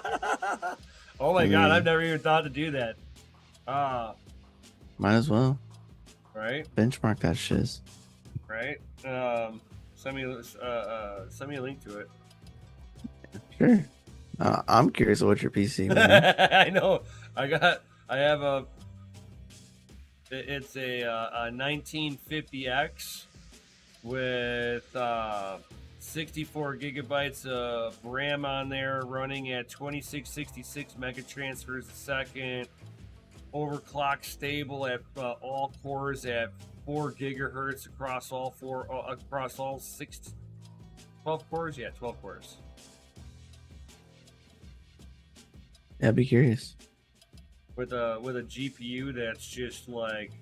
Oh my god, I've never even thought to do that. Might as well. Right. Benchmark that shiz. Right. Send me a link to it. Sure. I'm curious what your PC. I know. It's a 1950X with 64 gigabytes of RAM on there, running at 2666 mega transfers a second, overclock stable at all cores at 4 gigahertz across all 12 cores? Yeah, 12 cores. Yeah, I'd be curious. With a GPU that's just like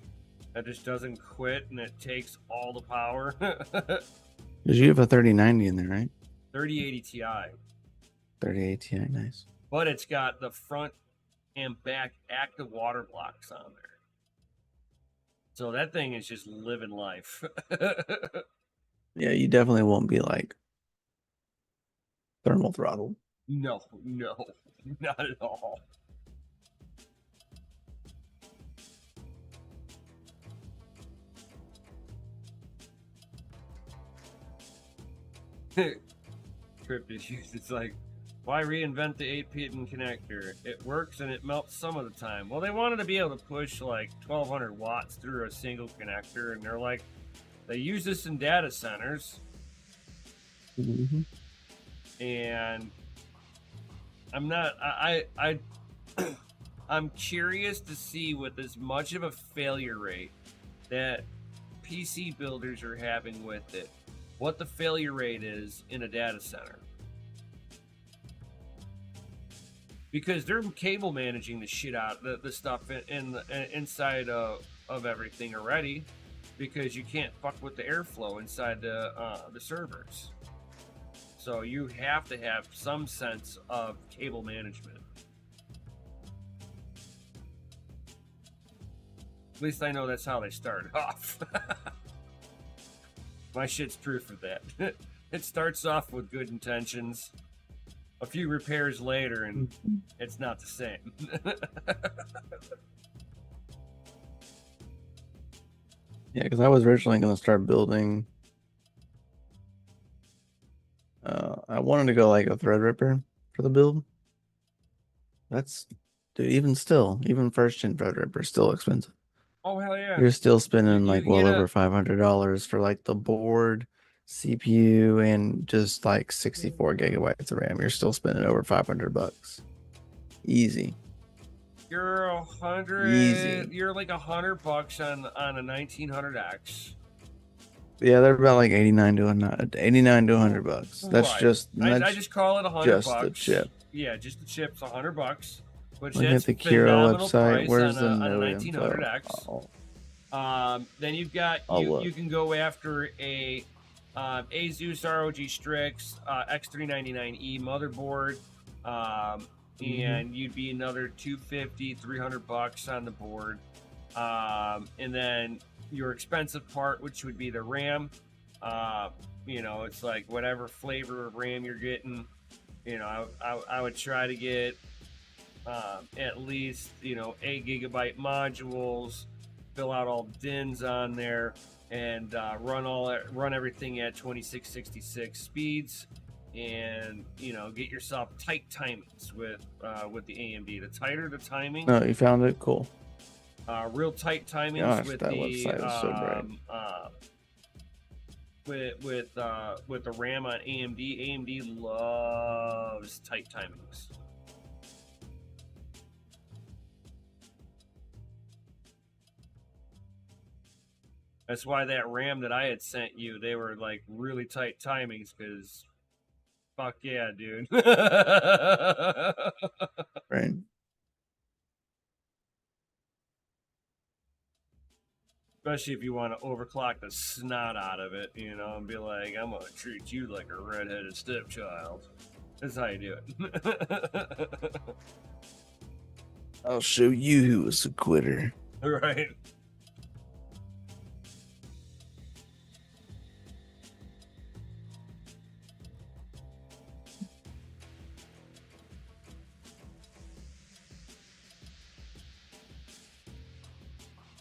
that just doesn't quit and it takes all the power. Because you have a 3090 in there, right? 3080 Ti. 3080 Ti, nice. But it's got the front and back active water blocks on there. So that thing is just living life. Yeah, you definitely won't be like thermal throttled. No, not at all. Trip issues. It's like, why reinvent the 8-pin connector? It works and it melts some of the time. Well, they wanted to be able to push like 1200 watts through a single connector, and they're like, they use this in data centers. Mm-hmm. And I'm curious to see with as much of a failure rate that PC builders are having with it, what the failure rate is in a data center. Because they're cable managing the shit out the stuff inside of everything already, because you can't fuck with the airflow inside the servers. So you have to have some sense of cable management. At least I know that's how they started off. My shit's proof of that. It starts off with good intentions. A few repairs later, and it's not the same. Yeah, because I was originally going to start building. I wanted to go like a Threadripper for the build. That's, dude, even still, even first gen Threadripper is still expensive. Oh hell yeah! You're still spending You like can well get over $500 for like the board, CPU, and just like 64 gigabytes of RAM. You're still spending over $500. Easy. You're Easy. You're like $100 on a 1900X. Yeah, they're about like 89 to $100. That's Right. just I just call it $100. just the chip. Yeah, just the chip's $100. Which Look that's at the a Kira phenomenal website. price Where's the on a node info? 1900X. Oh, Then you've got I'll look. you can go after a Asus ROG Strix X399E motherboard, and you'd be another $250-$300 on the board, and then your expensive part, which would be the RAM. It's like whatever flavor of RAM you're getting. I would try to get at least 8 GB modules, fill out all DINs on there, and run everything at 2666 speeds, and get yourself tight timings with the AMD. The tighter the timing, no, you found it. Cool. real tight timings. Gosh, with that the website is so bright. With the RAM on AMD. AMD loves tight timings. That's why that RAM that I had sent you, they were like really tight timings, because fuck yeah, dude. Right. Especially if you want to overclock the snot out of it, and be like, I'm gonna treat you like a redheaded stepchild. That's how you do it. I'll show you who was a quitter. Right.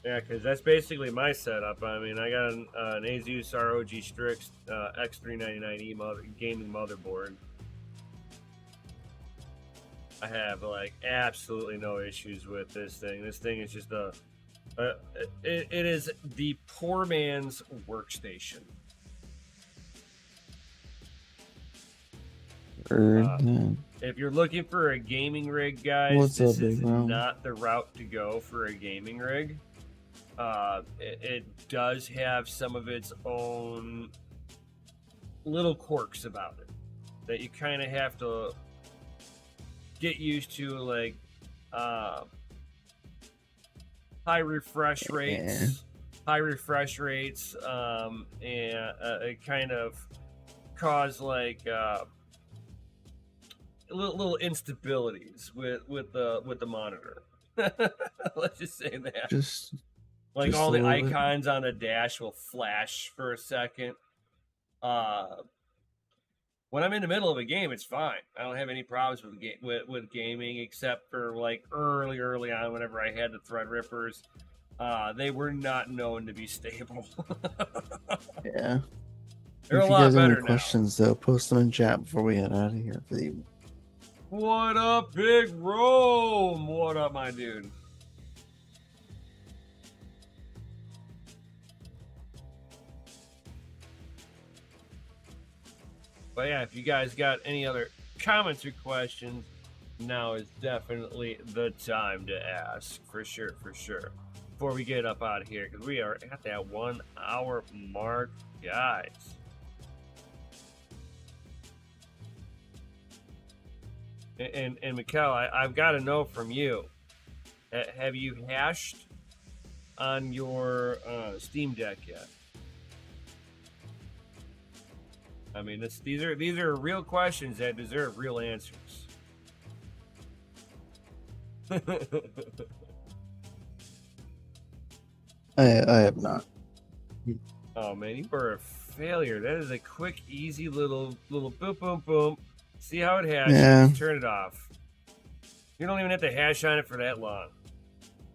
Yeah, because that's basically my setup. I mean, I got an Asus ROG Strix X399E gaming motherboard. I have like absolutely no issues with this thing. This thing is just it is the poor man's workstation. If you're looking for a gaming rig, guys, this is not the route to go for a gaming rig. It does have some of its own little quirks about it that you kind of have to get used to, like high refresh rates, and it kind of cause like little instabilities with the monitor. Let's just say that. Just Like just all a the little bit. icons on the dash will flash for a second. When I'm in the middle of a game, it's fine. I don't have any problems with gaming, except for like early on, whenever I had the Threadrippers. They were not known to be stable. Yeah. They're If a you lot guys have any better now. questions, though, post them in chat before we head out of here for the evening. What up, Big Rome? What up, my dude? But yeah, if you guys got any other comments or questions, now is definitely the time to ask. For sure, for sure. Before we get up out of here, because we are at that 1 hour mark, guys. And Mikkel, I've got to know from you, have you hashed on your Steam Deck yet? I mean, these are real questions that deserve real answers. I have not. Oh man, you were a failure. That is a quick, easy little boom, boom, boom. See how it hashes. Yeah. Turn it off. You don't even have to hash on it for that long.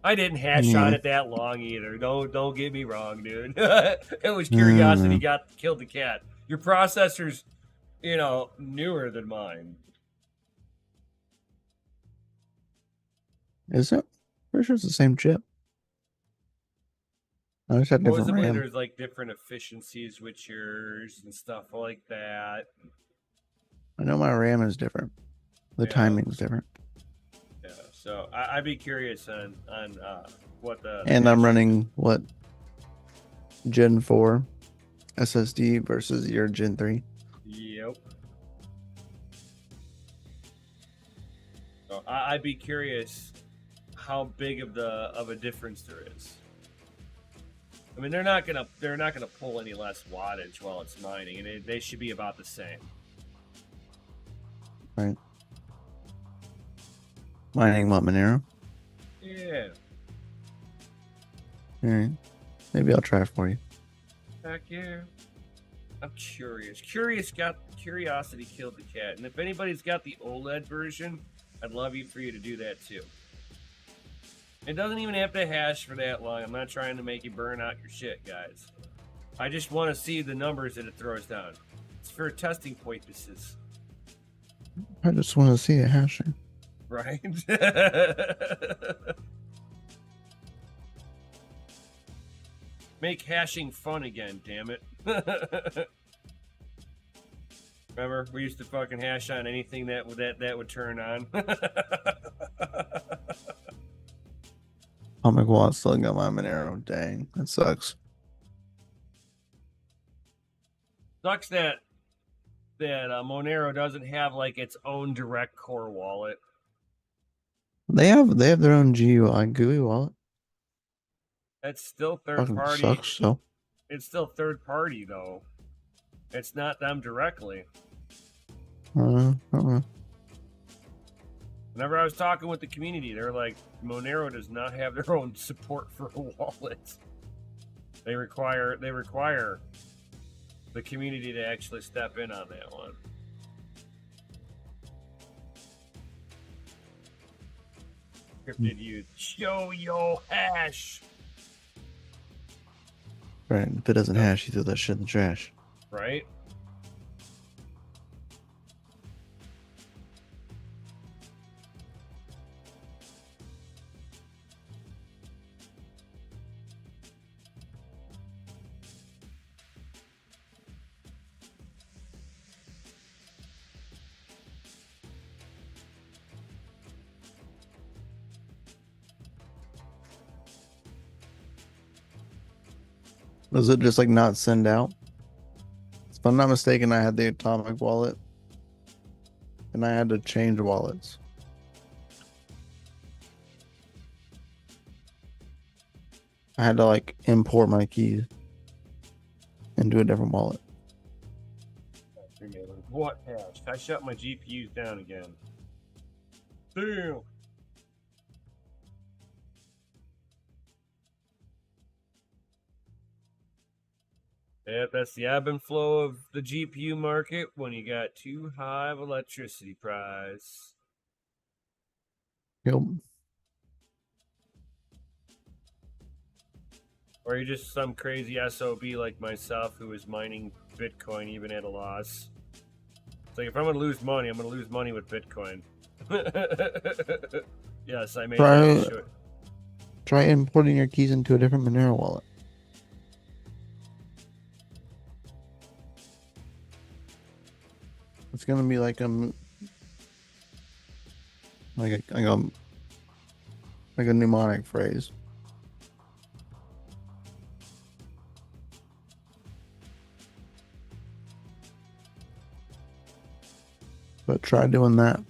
I didn't hash on it that long either. Don't get me wrong, dude. It was curiosity killed the cat. Your processor's, newer than mine. Is it? Pretty sure it's the same chip. I just had different RAM. There's like different efficiencies with yours and stuff like that. I know my RAM is different. The timing is different. Yeah, so I'd be curious on what the. And I'm running what? Gen 4 SSD versus your Gen 3. Yep. So I'd be curious how big of a difference there is. I mean, they're not gonna pull any less wattage while it's mining, and they should be about the same. Right. Mining what, Monero? Yeah. All right. Maybe I'll try for you. Heck yeah. I'm curious. Curiosity killed the cat. And if anybody's got the OLED version, I'd love for you to do that too. It doesn't even have to hash for that long. I'm not trying to make you burn out your shit, guys. I just want to see the numbers that it throws down. It's for testing purposes. I just want to see it hashing. Right? Make hashing fun again, damn it. Remember, we used to fucking hash on anything that would turn on. Atomic Wallet still got my Monero. Dang, that sucks. Sucks that Monero doesn't have like its own direct core wallet. They have their own GUI wallet. That's still third Fucking party. sucks, so. It's still third party though. It's not them directly. Whenever I was talking with the community, they're like, Monero does not have their own support for a wallet. They require the community to actually step in on that one. Scripted youth, show your hash. Right, if it doesn't hash, you throw that shit in the trash. Right? Does it just like not send out? If I'm not mistaken, I had the Atomic wallet, and I had to change wallets. I had to like import my keys into a different wallet. What hash? I shut my GPUs down again. Damn. Yep, that's the ebb and flow of the GPU market when you got too high of electricity price. Yep. Or you're just some crazy SOB like myself who is mining Bitcoin even at a loss. It's like if I'm gonna lose money, I'm gonna lose money with Bitcoin. Yes, I made that choice. Try importing your keys into a different Monero wallet. It's gonna be like a mnemonic phrase. But try doing that.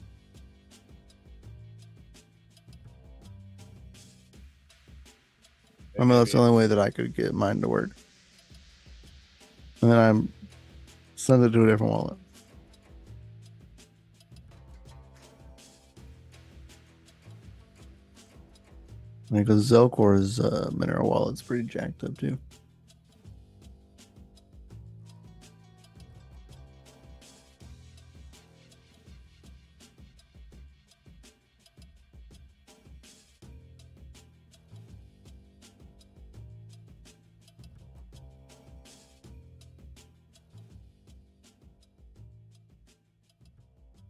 I mean, that's the only way that I could get mine to work. And then I send it to a different wallet. Because Zelcor's Monero wallet's pretty jacked up too.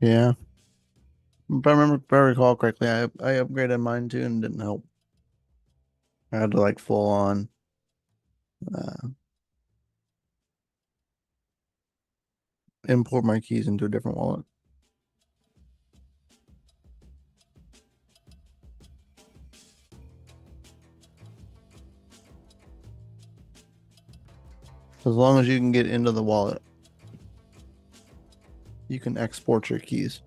Yeah. If I recall correctly, I upgraded mine too and it didn't help. I had to like full on import my keys into a different wallet. As long as you can get into the wallet, you can export your keys.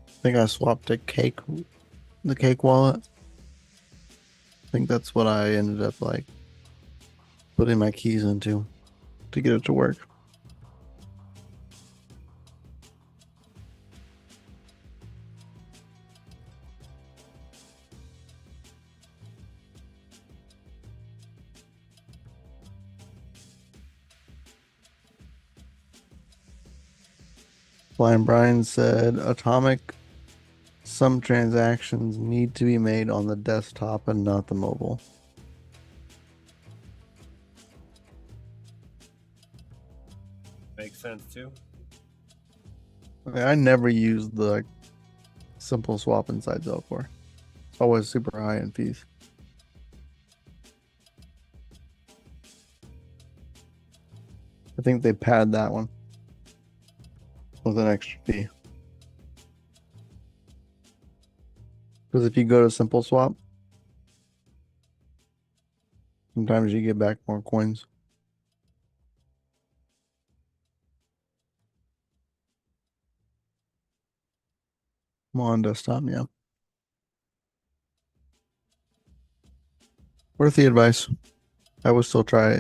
I think I swapped the cake wallet. I think that's what I ended up like putting my keys into to get it to work. Blind Brian said, Atomic, some transactions need to be made on the desktop and not the mobile. Makes sense too. I never use the simple swap inside Zelcore. It's always super high in fees. I think they pad that one with an extra fee. Because if you go to simple swap, sometimes you get back more coins. More on desktop, yeah. Worth the advice. I would still try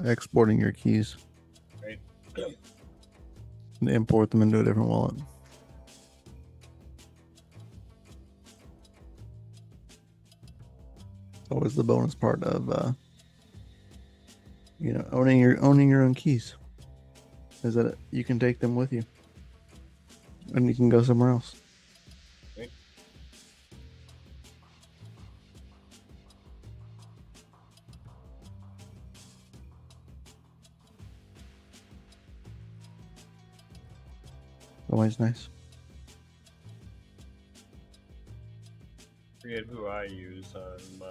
exporting your keys. Right. And import them into a different wallet. Always the bonus part of owning your own keys is that you can take them with you and you can go somewhere else. Right. Always nice. Forget who I use on my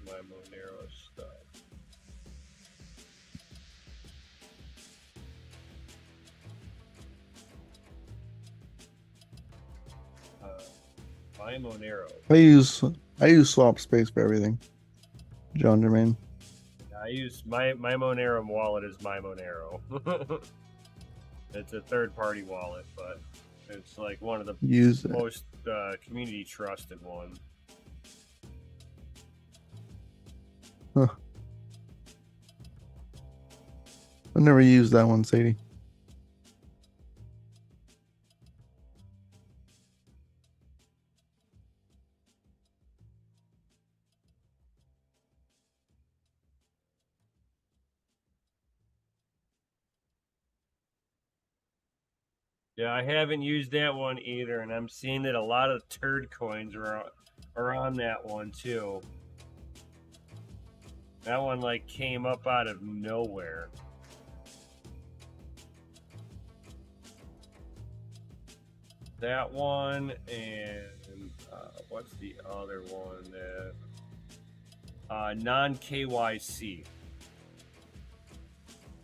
Monero stuff. My Monero. I use Swap Space for everything. John Jermaine. I use my Monero wallet is my Monero. It's a third-party wallet, but it's like one of the Use it. most community trusted one. Huh. I never used that one, Sadie. Yeah, I haven't used that one either, and I'm seeing that a lot of turd coins are on that one too. That one like came up out of nowhere. That one and what's the other one? Non KYC.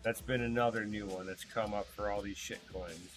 That's been another new one that's come up for all these shit coins.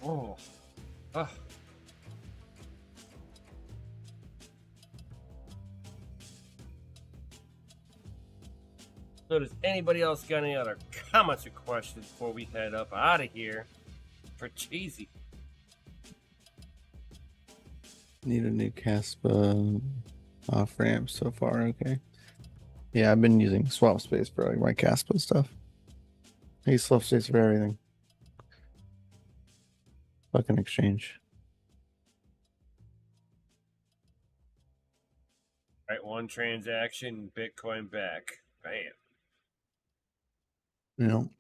Oh. Oh. So does anybody else got any other comments or questions before we head up out of here for Cheesy? Need a new Caspa off ramp so far. Okay. Yeah, I've been using Swap Space for like my Caspa stuff. I use Swap Space for everything. Fucking exchange. Right, one transaction, Bitcoin back. Bam. You know.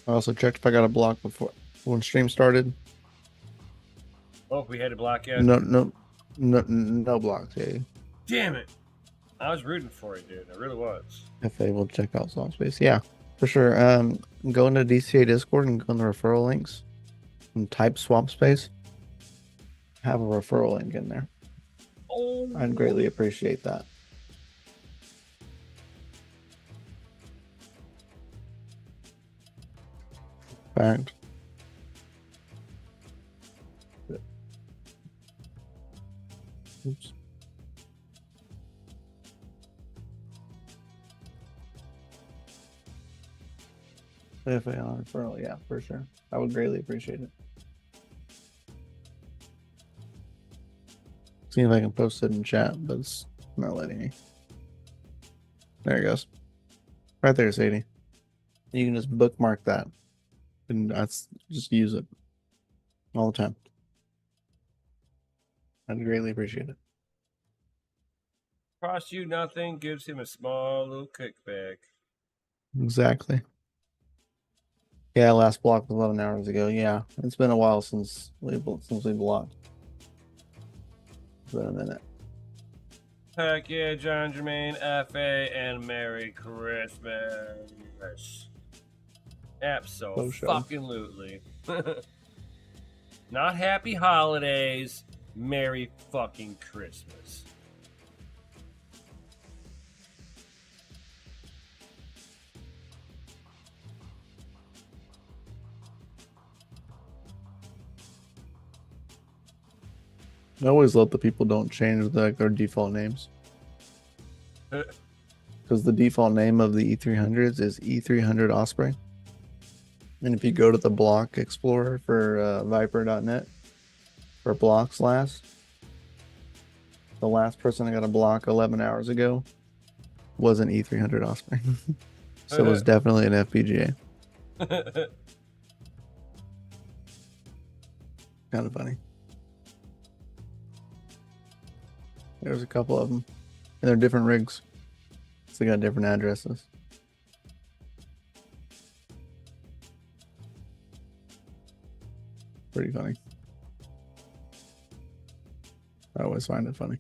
I also checked if I got a block before when stream started. Oh, we had to block out. No blocks. Yeah. Damn it! I was rooting for it, dude. I really was. If they will check out Swap Space, yeah, for sure. Go into DCA Discord and go in the referral links and type Swap Space. Have a referral link in there. Oh, I'd greatly appreciate that. Fact. Oops. If I on referral, yeah, for sure. I would greatly appreciate it. See if I can post it in chat, but it's not letting me. There it goes. Right there, Sadie. You can just bookmark that. And that's just use it all the time. I'd greatly appreciate it. costs you nothing, gives him a small little kickback. Exactly. Yeah, last block was 11 hours ago. Yeah, it's been a while since we blocked. It's been a minute. Heck yeah, John Jermaine, FA, and Merry Christmas. Absolutely. Not happy holidays. Merry fucking Christmas. I always love the people don't change their default names. Because the default name of the E300s is E300 Osprey. And if you go to the block explorer for viper.net for blocks last, the last person that got a block 11 hours ago was an E300 Osprey. So it was definitely an FPGA. Kind of funny. There's a couple of them. And they're different rigs. So they got different addresses. Pretty funny. I always find it funny.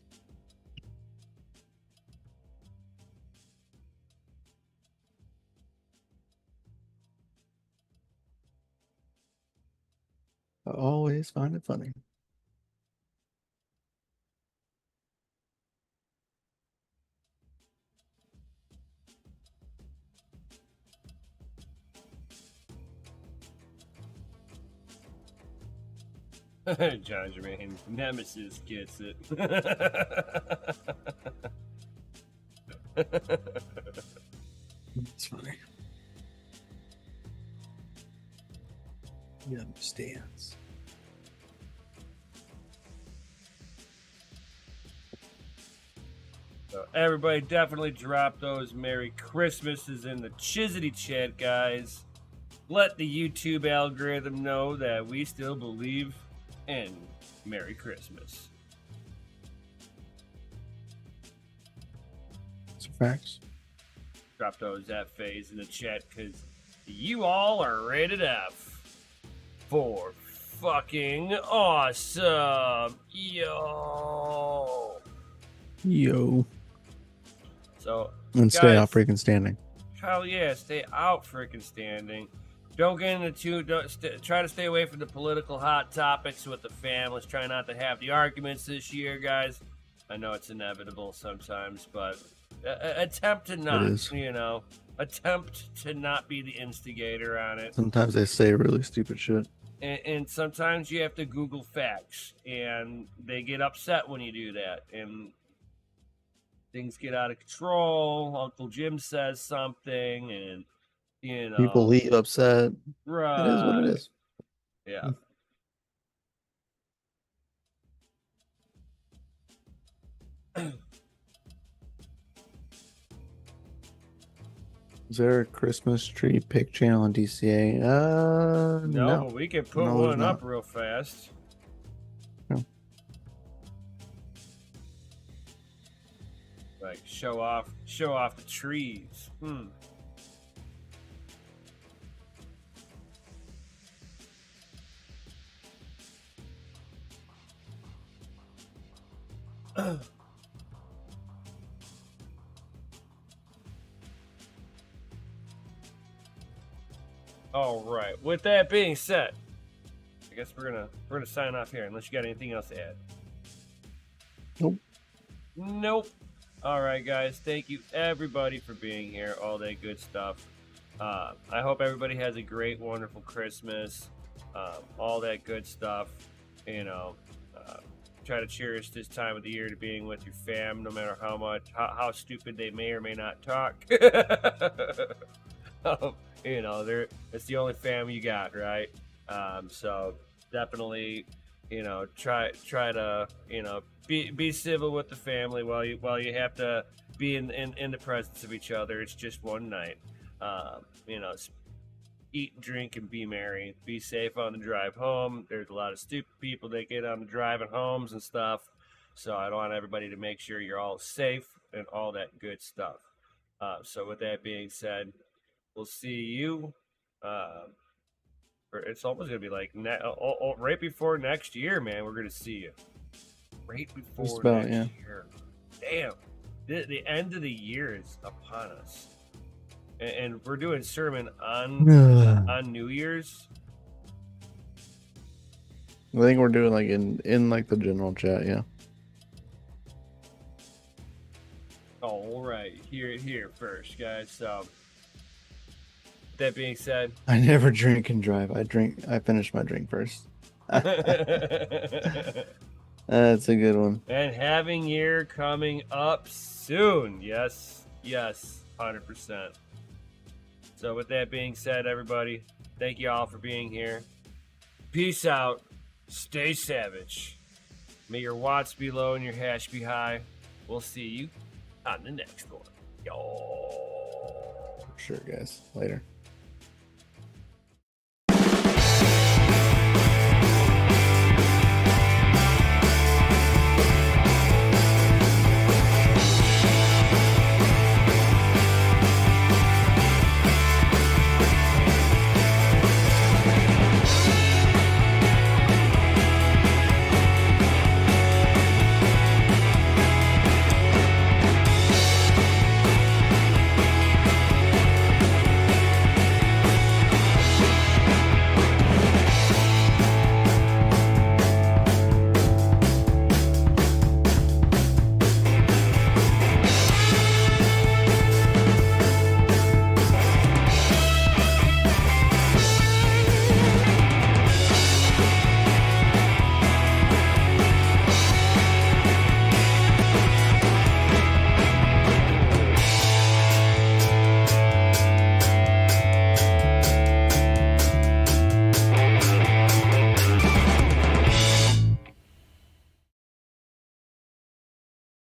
I always find it funny. John Jermaine, Nemesis gets it. It's funny. He understands. So everybody definitely drop those Merry Christmases in the Chizity chat, guys. Let the YouTube algorithm know that we still believe in Merry Christmas. It's facts. Drop those F-Phase in the chat because you all are rated F for fucking awesome. Yo. So, And stay guys, out freaking standing. hell yeah, stay out freaking standing. Don't get into try to stay away from the political hot topics with the families. Try not to have the arguments this year, guys. I know it's inevitable sometimes, but attempt to not, attempt to not be the instigator on it. Sometimes they say really stupid shit. And sometimes you have to Google facts, and they get upset when you do that, and things get out of control. Uncle Jim says something, and People leave upset. Right. It is what it is. Yeah. Is there a Christmas tree pick channel on DCA? No. But we can put No, there's one up not. real fast. No. Like show off the trees. All right. With that being said, I guess we're gonna sign off here unless you got anything else to add. Nope. All right, guys. Thank you everybody for being here. All that good stuff. I hope everybody has a great, wonderful Christmas. All that good stuff. Try to cherish this time of the year to being with your fam, no matter how stupid they may or may not talk. It's the only fam you got, right? So definitely, try to, be civil with the family while you have to be in the presence of each other. It's just one night. Eat, drink, and be merry. Be safe on the drive home. There's a lot of stupid people that get on the driving homes and stuff. So I want everybody to make sure you're all safe and all that good stuff. So with that being said, we'll see you. It's almost gonna be like right before next year, man. We're gonna see you right before next year. Damn, the end of the year is upon us. And we're doing sermon on New Year's. I think we're doing like in like the general chat, yeah. All right, hear it here first, guys. So that being said, I never drink and drive. I finish my drink first. That's a good one. And having year coming up soon. Yes, 100%. So with that being said, everybody, thank you all for being here. Peace out. Stay savage. May your watts be low and your hash be high. We'll see you on the next one. Yo. Sure, guys. Later.